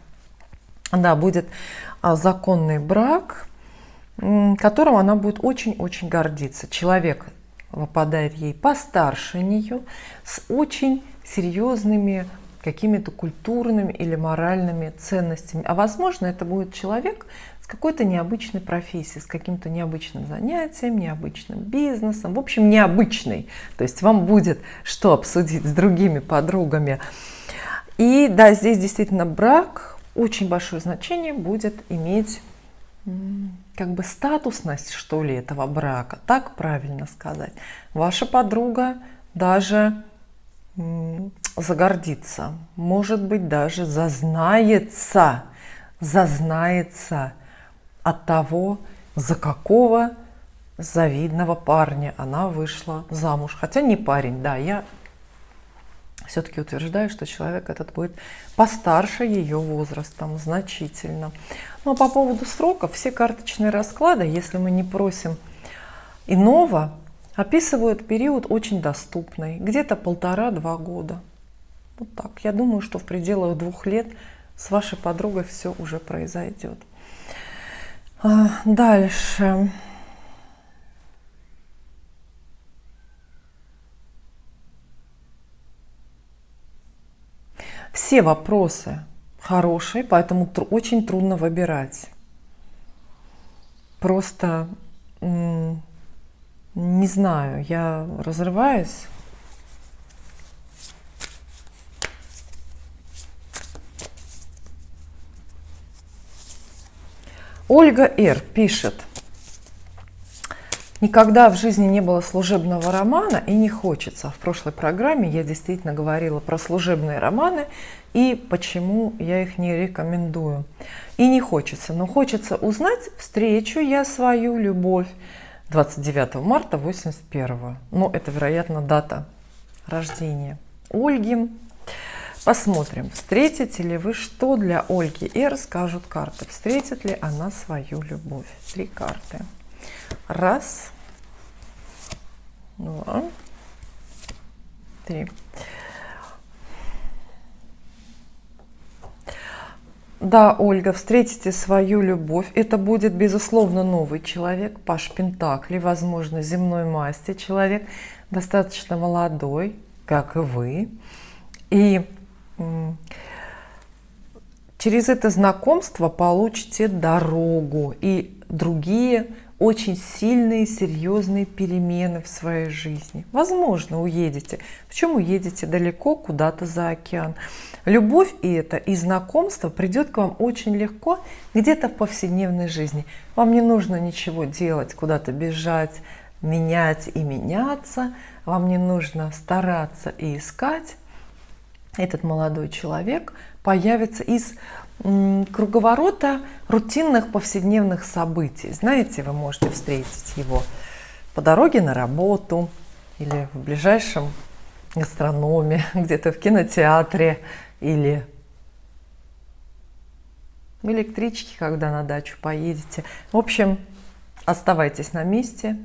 Да, будет законный брак, которым она будет очень-очень гордиться. Человек выпадает ей постарше нее, с очень серьезными какими-то культурными или моральными ценностями. А возможно, это будет человек с какой-то необычной профессией, с каким-то необычным занятием, необычным бизнесом. В общем, необычный. То есть вам будет что обсудить с другими подругами. И да, здесь действительно брак очень большое значение будет иметь как бы статусность, что ли, этого брака, так правильно сказать. Ваша подруга даже загордится, может быть, даже зазнается от того, за какого завидного парня она вышла замуж. Хотя не парень, да, я все-таки утверждаю, что человек этот будет постарше ее возрастом значительно. Ну а по поводу сроков, все карточные расклады, если мы не просим иного, описывают период очень доступный, где-то 1,5-2 года. Вот так. Я думаю, что в пределах 2 лет с вашей подругой все уже произойдет. Дальше. Все вопросы хорошие, поэтому очень трудно выбирать. Просто не знаю, я разрываюсь. Ольга Р. пишет: никогда в жизни не было служебного романа и не хочется. В прошлой программе я действительно говорила про служебные романы и почему я их не рекомендую. И не хочется, но хочется узнать, встречу я свою любовь 29 марта 81-го. Ну, это, вероятно, дата рождения Ольги. Посмотрим, встретите ли вы, что для Ольги Р. скажут карты. Встретит ли она свою любовь? 3 карты. Раз, 2, 3. Да, Ольга, встретите свою любовь. Это будет, безусловно, новый человек, паш Пентаклей, возможно, земной масти человек, достаточно молодой, как и вы. И через это знакомство получите дорогу и другие очень сильные, серьезные перемены в своей жизни. Возможно, уедете. Причем уедете далеко, куда-то за океан. Любовь и это, и знакомство придет к вам очень легко, где-то в повседневной жизни. Вам не нужно ничего делать, куда-то бежать, менять и меняться. Вам не нужно стараться и искать. Этот молодой человек появится из круговорота рутинных повседневных событий. Знаете, вы можете встретить его по дороге на работу или в ближайшем гастрономе, где-то в кинотеатре или в электричке, когда на дачу поедете. В общем, оставайтесь на месте.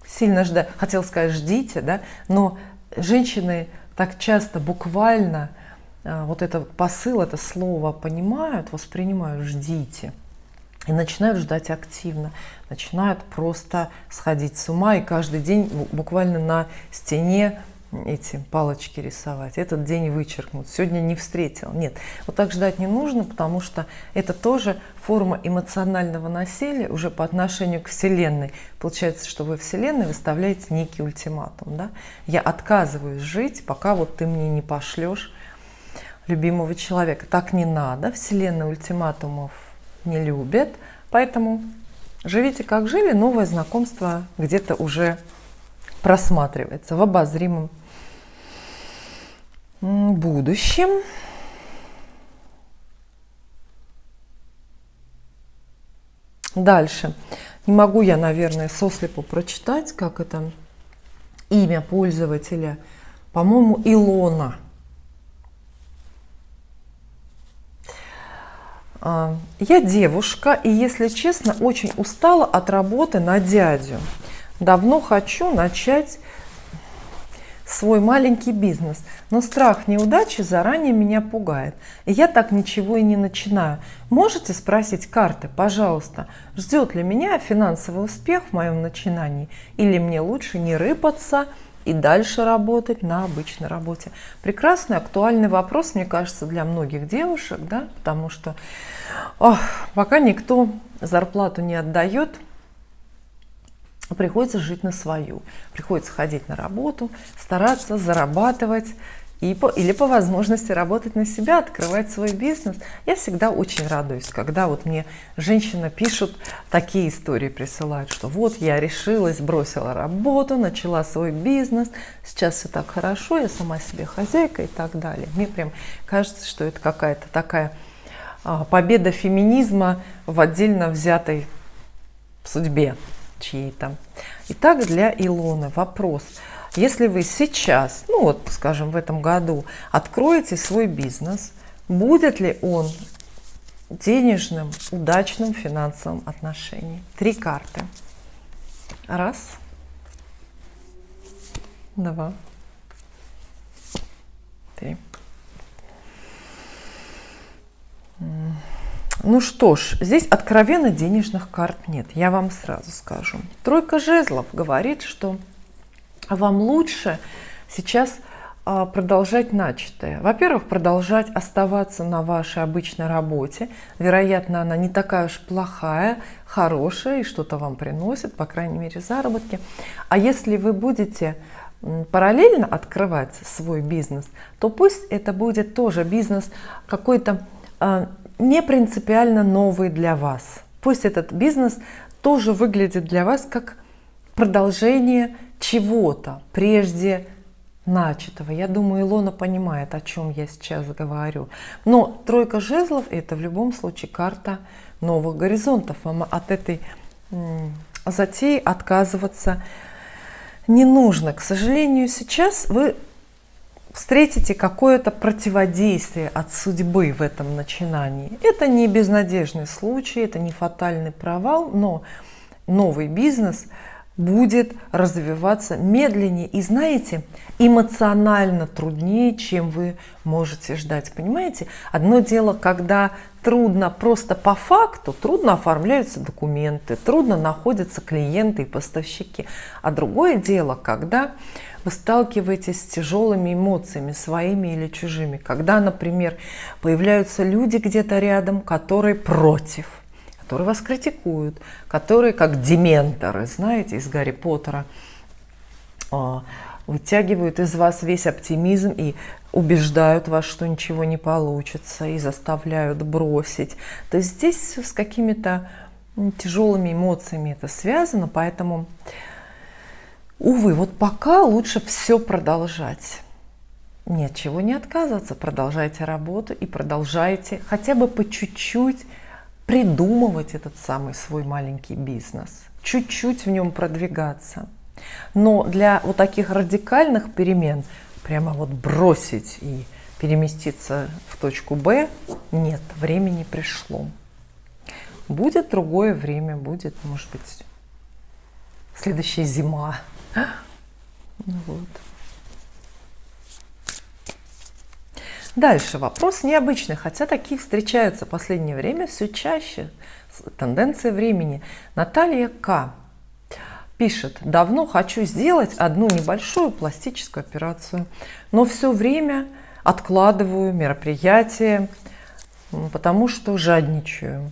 Сильно ждать, хотел сказать, ждите, да, но женщины так часто буквально вот этот посыл, это слово понимают, воспринимают, ждите. И начинают ждать активно, начинают просто сходить с ума и каждый день буквально на стене эти палочки рисовать. Этот день вычеркнут. Сегодня не встретил. Нет, вот так ждать не нужно, потому что это тоже форма эмоционального насилия уже по отношению к Вселенной. Получается, что вы Вселенной выставляете некий ультиматум. Да? Я отказываюсь жить, пока вот ты мне не пошлешь любимого человека. Так не надо. Вселенная ультиматумов не любит. Поэтому живите как жили, новое знакомство где-то уже просматривается в обозримом будущем. Дальше. Не могу я, наверное, сослепу прочитать, как это имя пользователя. По-моему, Илона. Я девушка, и, если честно, очень устала от работы на дядю. Давно хочу начать свой маленький бизнес, но страх неудачи заранее меня пугает, и я так ничего и не начинаю. Можете спросить карты, пожалуйста, ждет ли меня финансовый успех в моем начинании, или мне лучше не рыпаться и дальше работать на обычной работе? Прекрасный, актуальный вопрос, мне кажется, для многих девушек, да, потому что пока никто зарплату не отдает, приходится жить на свою, приходится ходить на работу, стараться зарабатывать или по возможности работать на себя, открывать свой бизнес. Я всегда очень радуюсь, когда вот мне женщины пишут, такие истории присылают, что вот я решилась, бросила работу, начала свой бизнес, сейчас все так хорошо, я сама себе хозяйка и так далее. Мне прям кажется, что это какая-то такая победа феминизма в отдельно взятой судьбе чьей-то. Итак, для Илоны вопрос. Если вы сейчас, ну вот, скажем, в этом году откроете свой бизнес, будет ли он денежным, удачным, финансовым отношении? 3 карты. Раз, 2, 3. Ну что ж, здесь откровенно денежных карт нет, я вам сразу скажу. Тройка жезлов говорит, что вам лучше сейчас продолжать начатое. Во-первых, продолжать оставаться на вашей обычной работе. Вероятно, она не такая уж плохая, хорошая и что-то вам приносит, по крайней мере, заработки. А если вы будете параллельно открывать свой бизнес, то пусть это будет тоже бизнес какой-то не принципиально новый для вас. Пусть этот бизнес тоже выглядит для вас как продолжение чего-то прежде начатого. Я думаю, Илона понимает, о чем я сейчас говорю. Но тройка жезлов — это в любом случае карта новых горизонтов. Вам от этой затеи отказываться не нужно. К сожалению, сейчас вы встретите какое-то противодействие от судьбы в этом начинании. Это не безнадежный случай, это не фатальный провал, но новый бизнес будет развиваться медленнее и, знаете, эмоционально труднее, чем вы можете ждать. Понимаете? Одно дело, когда трудно просто по факту, трудно оформляются документы, трудно находятся клиенты и поставщики. А другое дело, когда вы сталкиваетесь с тяжелыми эмоциями, своими или чужими. Когда, например, появляются люди где-то рядом, которые против, которые вас критикуют, которые, как дементоры, знаете, из Гарри Поттера, вытягивают из вас весь оптимизм и убеждают вас, что ничего не получится, и заставляют бросить. То есть здесь с какими-то тяжелыми эмоциями это связано, поэтому, увы, вот пока лучше все продолжать. Нет, чего не отказываться, продолжайте работу и продолжайте хотя бы по чуть-чуть придумывать этот самый свой маленький бизнес, чуть-чуть в нем продвигаться. Но для вот таких радикальных перемен, прямо вот бросить и переместиться в точку Б, нет, время не пришло. Будет другое время, будет, может быть, следующая зима. Вот. Дальше вопрос необычный, хотя такие встречаются в последнее время все чаще. Тенденция времени. Наталья К. пишет: давно хочу сделать одну небольшую пластическую операцию, но все время откладываю мероприятие, потому что жадничаю.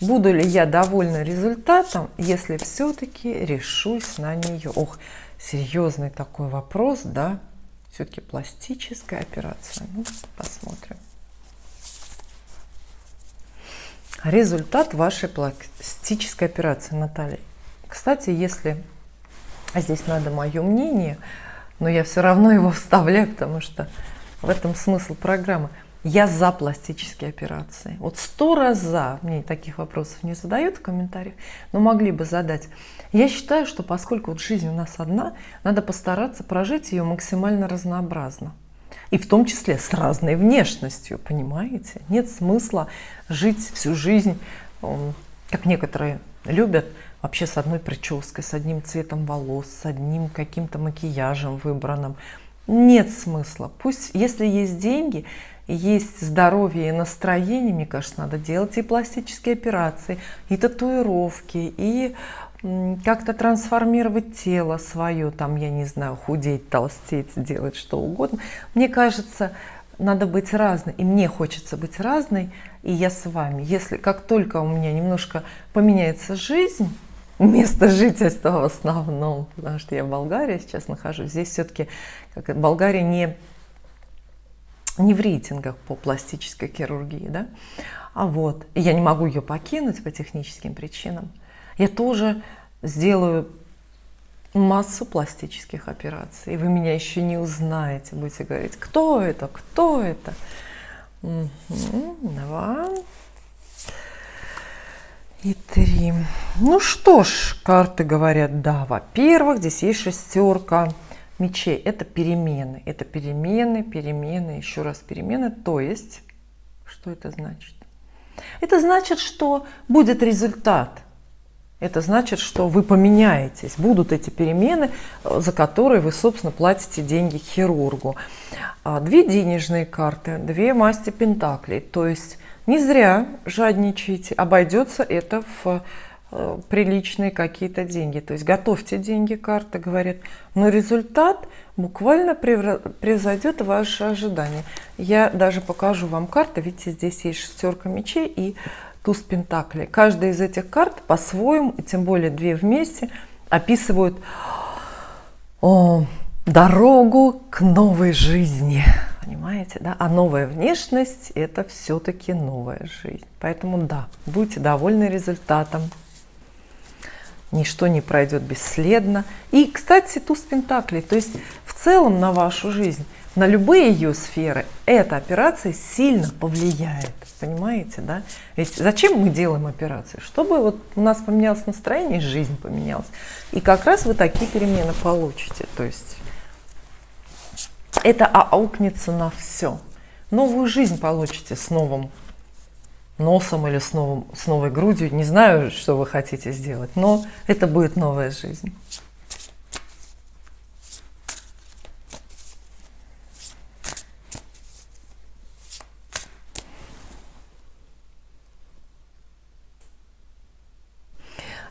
Буду ли я довольна результатом, если все-таки решусь на нее? Ох, серьезный такой вопрос, да? Все-таки пластическая операция. Ну, посмотрим. Результат вашей пластической операции, Наталья. Кстати, если здесь надо мое мнение, но я все равно его вставляю, потому что в этом смысл программы. Я за пластические операции. Вот 100 раз за. Мне таких вопросов не задают в комментариях, но могли бы задать. Я считаю, что поскольку вот жизнь у нас одна, надо постараться прожить ее максимально разнообразно. И в том числе с разной внешностью, понимаете? Нет смысла жить всю жизнь, как некоторые любят, вообще с одной прической, с одним цветом волос, с одним каким-то макияжем выбранным. Нет смысла. Пусть, если есть деньги, есть здоровье и настроение, мне кажется, надо делать и пластические операции, и татуировки, и как-то трансформировать тело свое, там, я не знаю, худеть, толстеть, делать что угодно. Мне кажется, надо быть разной, и мне хочется быть разной, и я с вами. Если как только у меня немножко поменяется жизнь, место жительства в основном, потому что я в Болгарии сейчас нахожусь, здесь все-таки Болгария не в рейтингах по пластической хирургии, да? А вот, и я не могу ее покинуть по техническим причинам. Я тоже сделаю массу пластических операций, и вы меня еще не узнаете, будете говорить: кто это, кто это? Два и три. Ну что ж, карты говорят, да, во-первых, здесь есть шестерка мечей. Это перемены, перемены, еще раз перемены. То есть, что это значит? Это значит, что будет результат. Это значит, что вы поменяетесь. Будут эти перемены, за которые вы, собственно, платите деньги хирургу. 2 денежные карты, 2 масти пентаклей. То есть не зря жадничаете. Обойдется это в приличные какие-то деньги. То есть готовьте деньги, карты говорят. Но результат буквально превзойдет ваши ожидания. Я даже покажу вам карты. Видите, здесь есть 6 мечей и туз пентаклей. Каждая из этих карт по-своему, и тем более 2 вместе, описывают дорогу к новой жизни. Понимаете, да? А новая внешность – это все-таки новая жизнь. Поэтому да, будьте довольны результатом. Ничто не пройдет бесследно. И, кстати, туз пентаклей. То есть в целом на вашу жизнь, на любые ее сферы эта операция сильно повлияет. Понимаете, да? Ведь зачем мы делаем операции? Чтобы вот у нас поменялось настроение, жизнь поменялась. И как раз вы такие перемены получите. То есть это аукнется на все. Новую жизнь получите с новым носом или с новой грудью. Не знаю, что вы хотите сделать, но это будет новая жизнь.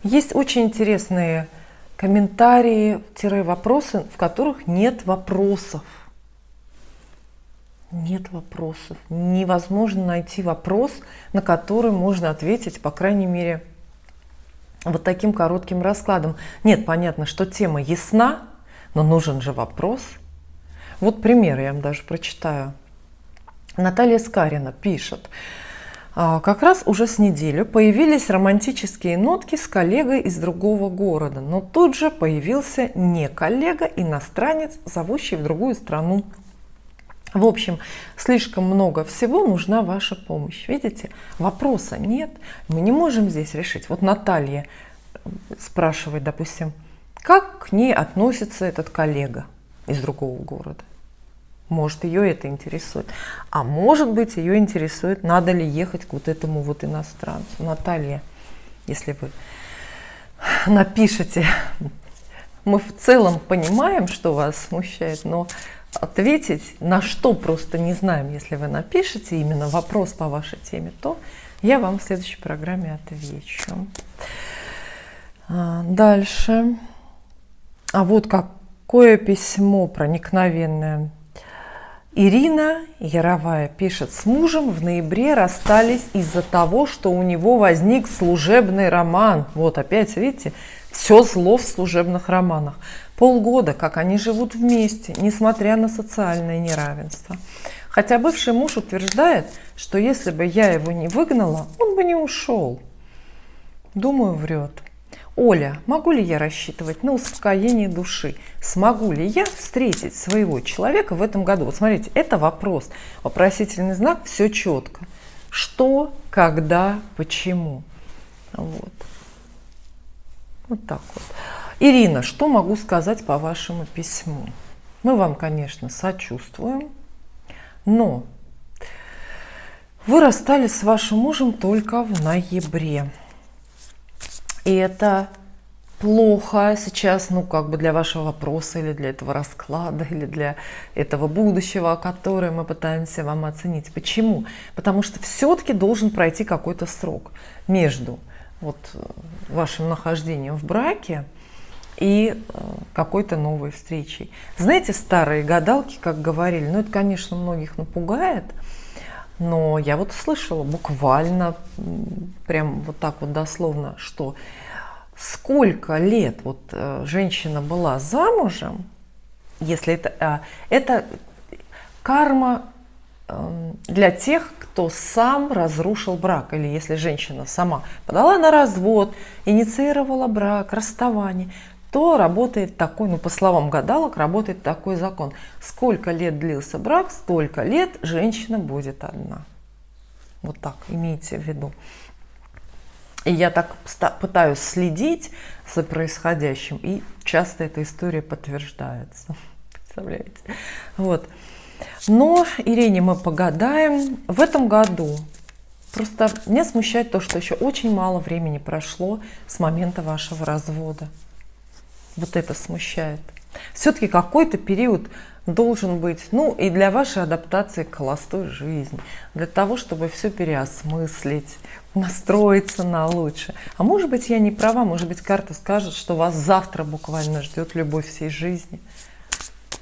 Есть очень интересные комментарии-вопросы, в которых нет вопросов. Нет вопросов. Невозможно найти вопрос, на который можно ответить, по крайней мере, вот таким коротким раскладом. Нет, понятно, что тема ясна, но нужен же вопрос. Вот пример, я вам даже прочитаю. Наталья Скарина пишет. Как раз уже с неделю появились романтические нотки с коллегой из другого города, но тут же появился не коллега, иностранец, зовущий в другую страну. В общем, слишком много всего, нужна ваша помощь. Видите, вопроса нет, мы не можем здесь решить. Вот Наталья спрашивает, допустим, как к ней относится этот коллега из другого города. Может, ее это интересует. А может быть, ее интересует, надо ли ехать к вот этому вот иностранцу. Наталья, если вы напишите, мы в целом понимаем, что вас смущает, но ответить на что просто не знаем. Если вы напишите именно вопрос по вашей теме, то я вам в следующей программе отвечу. Дальше. А вот какое письмо проникновенное. Ирина Яровая пишет, с мужем в ноябре расстались из-за того, что у него возник служебный роман. Вот опять, видите, все зло в служебных романах. Полгода, как они живут вместе, несмотря на социальное неравенство. Хотя бывший муж утверждает, что если бы я его не выгнала, он бы не ушел. Думаю, врет. Оля, могу ли я рассчитывать на успокоение души? Смогу ли я встретить своего человека в этом году? Вот смотрите, это вопрос. Вопросительный знак, все четко. Что, когда, почему? Вот. Вот так вот. Ирина, что могу сказать по вашему письму? Мы вам, конечно, сочувствуем, но вы расстались с вашим мужем только в ноябре. И это плохо сейчас, ну, как бы для вашего вопроса, или для этого расклада, или для этого будущего, которое мы пытаемся вам оценить. Почему? Потому что все-таки должен пройти какой-то срок между вот вашим нахождением в браке и какой-то новой встречей. Знаете, старые гадалки, как говорили, ну, это, конечно, многих напугает, но я вот слышала буквально, прям вот так вот дословно, что сколько лет вот женщина была замужем, если это карма для тех, кто сам разрушил брак, или если женщина сама подала на развод, инициировала брак, расставание, то работает такой, ну, по словам гадалок, работает такой закон. Сколько лет длился брак, столько лет женщина будет одна. Вот так, имейте в виду. И я так пытаюсь следить за происходящим, и часто эта история подтверждается. Представляете? Вот. Но Ирине мы погадаем. В этом году Просто меня смущает то, что еще очень мало времени прошло с момента вашего развода. Вот это смущает. Все-таки какой-то период должен быть, ну, и для вашей адаптации к холостой жизни, для того, чтобы все переосмыслить, настроиться на лучшее. А может быть, я не права, может быть, карта скажет, что вас завтра буквально ждет любовь всей жизни.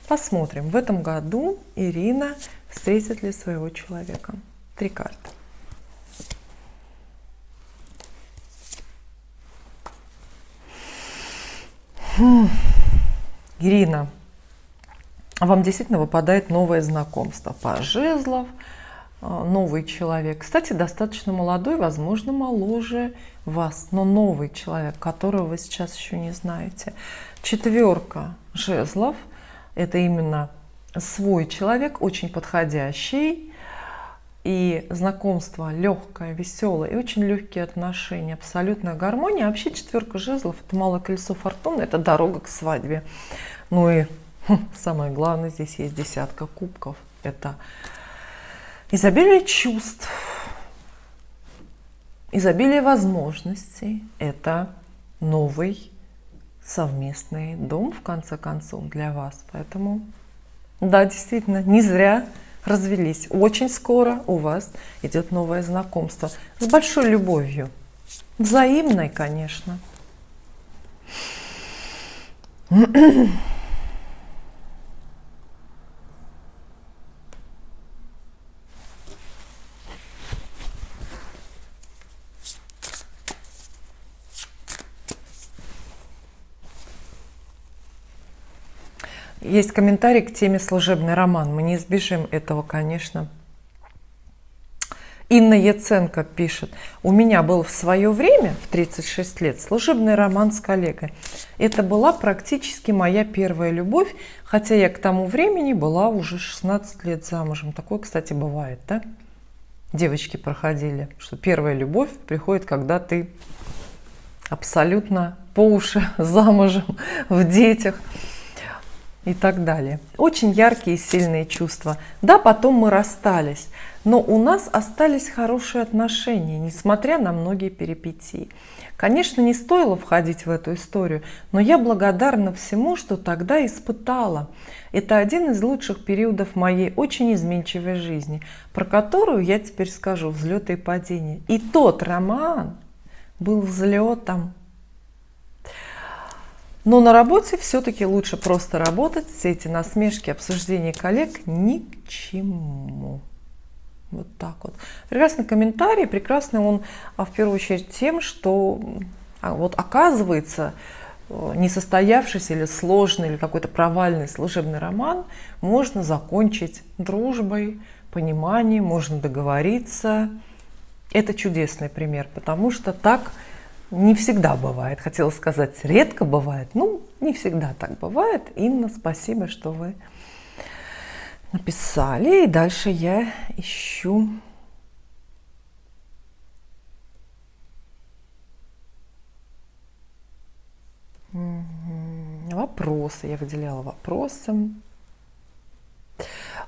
Посмотрим, в этом году Ирина встретит ли своего человека. 3 карты. Ирина, вам действительно выпадает новое знакомство. Паж жезлов, новый человек. Кстати, достаточно молодой, возможно, моложе вас, но новый человек, которого вы сейчас еще не знаете. 4 жезлов – это именно свой человек, очень подходящий. И знакомство легкое, веселое и очень легкие отношения, абсолютная гармония. А вообще 4 жезлов – это малое колесо фортуны, это дорога к свадьбе. Ну и самое главное, здесь есть 10 кубков. Это изобилие чувств, изобилие возможностей. Это новый совместный дом, в конце концов, для вас. Поэтому, да, действительно, не зря развелись. Очень скоро у вас идет новое знакомство с большой любовью. Взаимной, конечно. Есть комментарий к теме «Служебный роман». Мы не избежим этого, конечно. Инна Яценко пишет: у меня был в свое время, в 36 лет, служебный роман с коллегой. Это была практически моя первая любовь, хотя я к тому времени была уже 16 лет замужем. Такое, кстати, бывает, да? Девочки проходили, что первая любовь приходит, когда ты абсолютно по уши замужем, в детях и так далее. Очень яркие и сильные чувства. Да, потом мы расстались, но у нас остались хорошие отношения, несмотря на многие перипетии. Конечно, не стоило входить в эту историю, но я благодарна всему, что тогда испытала. Это один из лучших периодов моей очень изменчивой жизни, про которую я теперь скажу: взлеты и падения. И тот роман был взлетом. Но на работе все-таки лучше просто работать. Все эти насмешки, обсуждения коллег ни к чему. Вот так вот. Прекрасный комментарий. Прекрасный он, в первую очередь, тем, что вот оказывается, несостоявшийся или сложный, или какой-то провальный служебный роман можно закончить дружбой, пониманием, можно договориться. Это чудесный пример, потому что так не всегда бывает. Хотела сказать, редко бывает. Ну, не всегда так бывает. Инна, спасибо, что вы написали. И дальше я ищу вопросы. Я выделяла вопросы.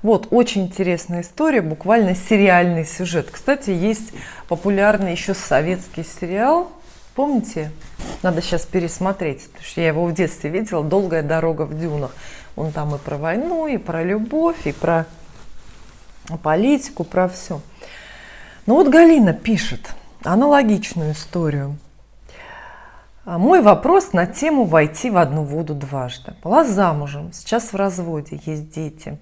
Вот, очень интересная история, буквально сериальный сюжет. Кстати, есть популярный еще советский сериал. Помните? Надо сейчас пересмотреть, потому что я его в детстве видела. «Долгая дорога в дюнах». Он там и про войну, и про любовь, и про политику, про все. Ну вот Галина пишет аналогичную историю. Мой вопрос на тему «Войти в одну воду дважды». Была замужем, сейчас в разводе, есть дети.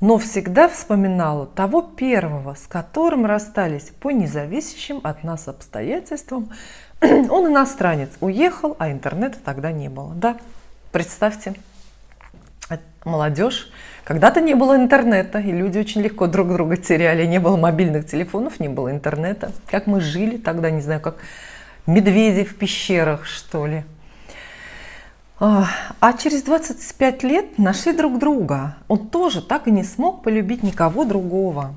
Но всегда вспоминала того первого, с которым расстались по независящим от нас обстоятельствам. Он иностранец, уехал, а интернета тогда не было. Да, представьте, молодежь. Когда-то не было интернета, и люди очень легко друг друга теряли. Не было мобильных телефонов, не было интернета. Как мы жили тогда, не знаю, как медведи в пещерах, что ли. А через 25 лет нашли друг друга. Он тоже так и не смог полюбить никого другого.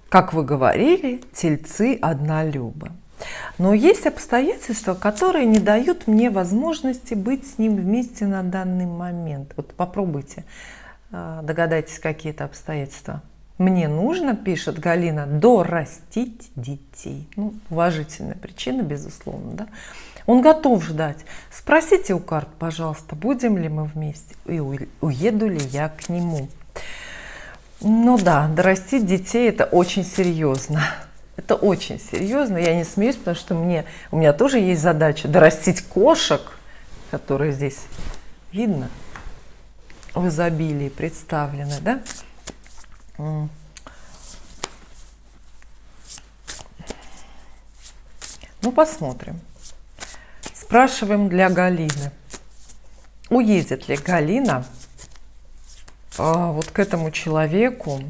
Как вы говорили, тельцы однолюбы. Но есть обстоятельства, которые не дают мне возможности быть с ним вместе на данный момент. Вот попробуйте, догадайтесь, какие это обстоятельства. Мне нужно, пишет Галина, дорастить детей. Ну, уважительная причина, безусловно, да. Он готов ждать. Спросите у карт, пожалуйста, будем ли мы вместе и уеду ли я к нему. Ну да, дорастить детей — это очень серьезно. Это очень серьезно. Я не смеюсь, потому что у меня тоже есть задача дорастить кошек, которые здесь видно в изобилии представлены, да? Ну, посмотрим. Спрашиваем для Галины. Уедет ли Галина вот к этому человеку,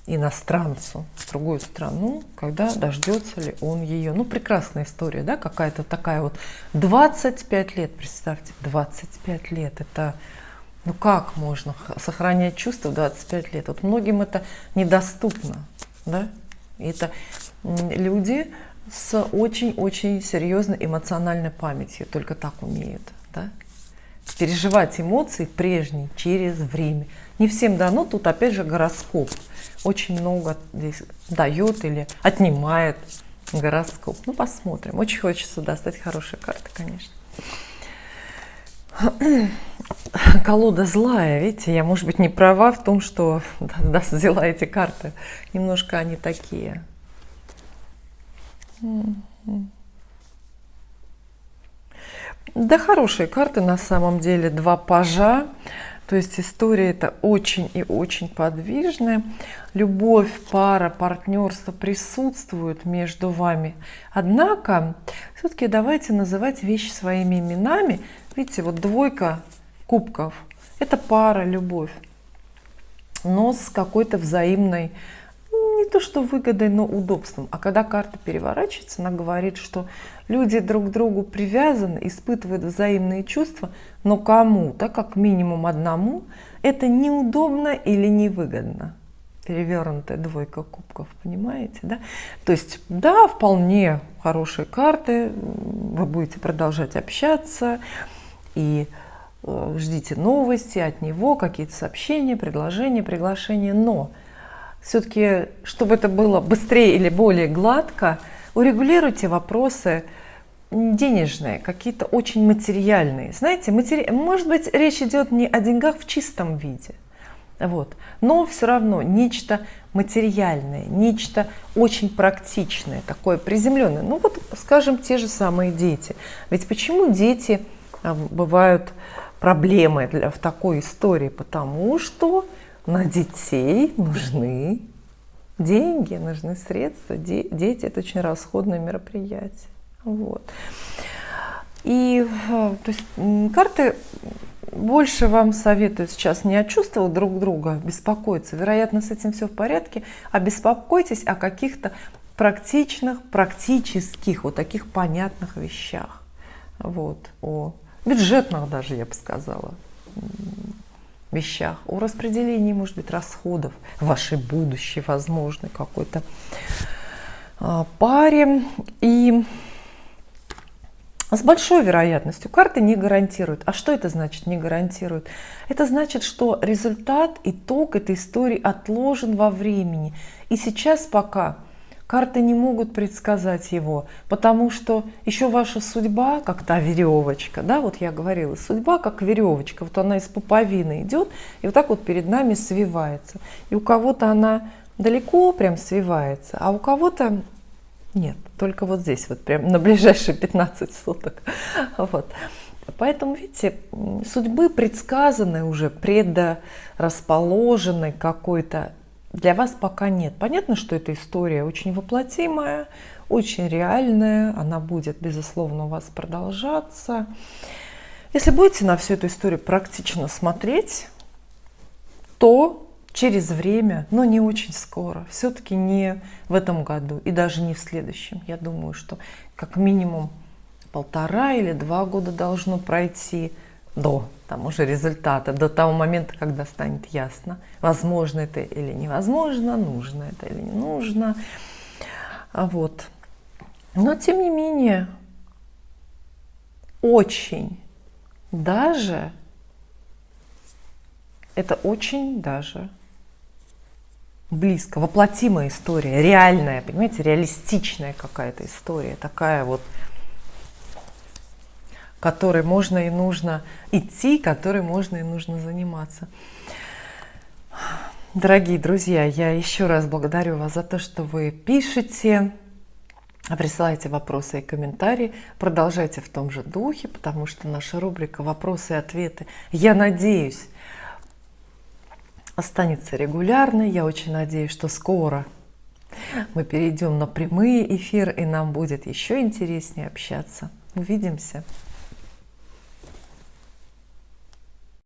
иностранцу, в другую страну, когда дождется ли он ее. Ну, прекрасная история, да, какая-то такая вот. 25 лет, представьте, 25 лет. Это, ну как можно сохранять чувства в 25 лет? Вот многим это недоступно, да. Это люди с очень-очень серьезной эмоциональной памятью, только так умеют, да? Переживать эмоции прежние через время. Не всем дано, тут опять же гороскоп. Очень много здесь дает или отнимает гороскоп. Ну, посмотрим. Очень хочется достать хорошие карты, конечно. Колода злая, видите, я, может быть, не права в том, что взяла эти карты. Немножко они такие. Да, хорошие карты на самом деле. 2 пажа. То есть история это очень и очень подвижная. Любовь, пара, партнерство присутствуют между вами. Однако, все-таки давайте называть вещи своими именами. Видите, вот 2 кубков. Это пара, любовь. Но с какой-то взаимной, не то что выгодой, но удобством. А когда карта переворачивается, она говорит, что люди друг к другу привязаны, испытывают взаимные чувства, но кому-то, как минимум одному, это неудобно или невыгодно. Перевернутая 2 кубков, понимаете, да? То есть, да, вполне хорошие карты, вы будете продолжать общаться, и ждите новости от него, какие-то сообщения, предложения, приглашения, но все-таки, чтобы это было быстрее или более гладко, урегулируйте вопросы денежные, какие-то очень материальные. Знаете, может быть, речь идет не о деньгах в чистом виде, вот, но все равно нечто материальное, нечто очень практичное, такое приземленное. Ну вот, скажем, те же самые дети. Ведь почему дети бывают проблемы в такой истории? Потому что на детей нужны деньги, нужны средства. Дети — это очень расходное мероприятие. Вот. И то есть, карты больше вам советуют сейчас не о чувствах друг друга беспокоиться. Вероятно, с этим все в порядке. А беспокойтесь о каких-то практических, вот таких понятных вещах. Вот. О бюджетных даже, я бы сказала, вещах, о распределении, может быть, расходов в вашей будущей, возможной какой-то паре. И с большой вероятностью карты не гарантируют. А что это значит не гарантируют? Это значит, что результат, итог этой истории отложен во времени. И сейчас пока карты не могут предсказать его, потому что еще ваша судьба, как та веревочка, да, вот я говорила, судьба как веревочка, вот она из пуповины идет и вот так вот перед нами свивается. И у кого-то она далеко прям свивается, а у кого-то нет, только вот здесь, вот прям на ближайшие 15 суток. Вот. Поэтому, видите, судьбы предсказанной уже, предрасположенной какой-то, для вас пока нет. Понятно, что эта история очень воплотимая, очень реальная, она будет, безусловно, у вас продолжаться. Если будете на всю эту историю практично смотреть, то через время, но не очень скоро, все-таки не в этом году и даже не в следующем. Я думаю, что как минимум 1,5 или 2 года должно пройти до уже результата, до того момента, когда станет ясно, возможно это или невозможно, нужно это или не нужно. Вот. Но тем не менее, очень даже Это очень даже близко, воплотимая история, реальная, понимаете, реалистичная какая-то история, такая вот, которой можно и нужно идти, которой можно и нужно заниматься. Дорогие друзья, я еще раз благодарю вас за то, что вы пишете, присылайте вопросы и комментарии, продолжайте в том же духе, потому что наша рубрика «Вопросы и ответы», я надеюсь, останется регулярной. Я очень надеюсь, что скоро мы перейдем на прямые эфиры, и нам будет еще интереснее общаться. Увидимся!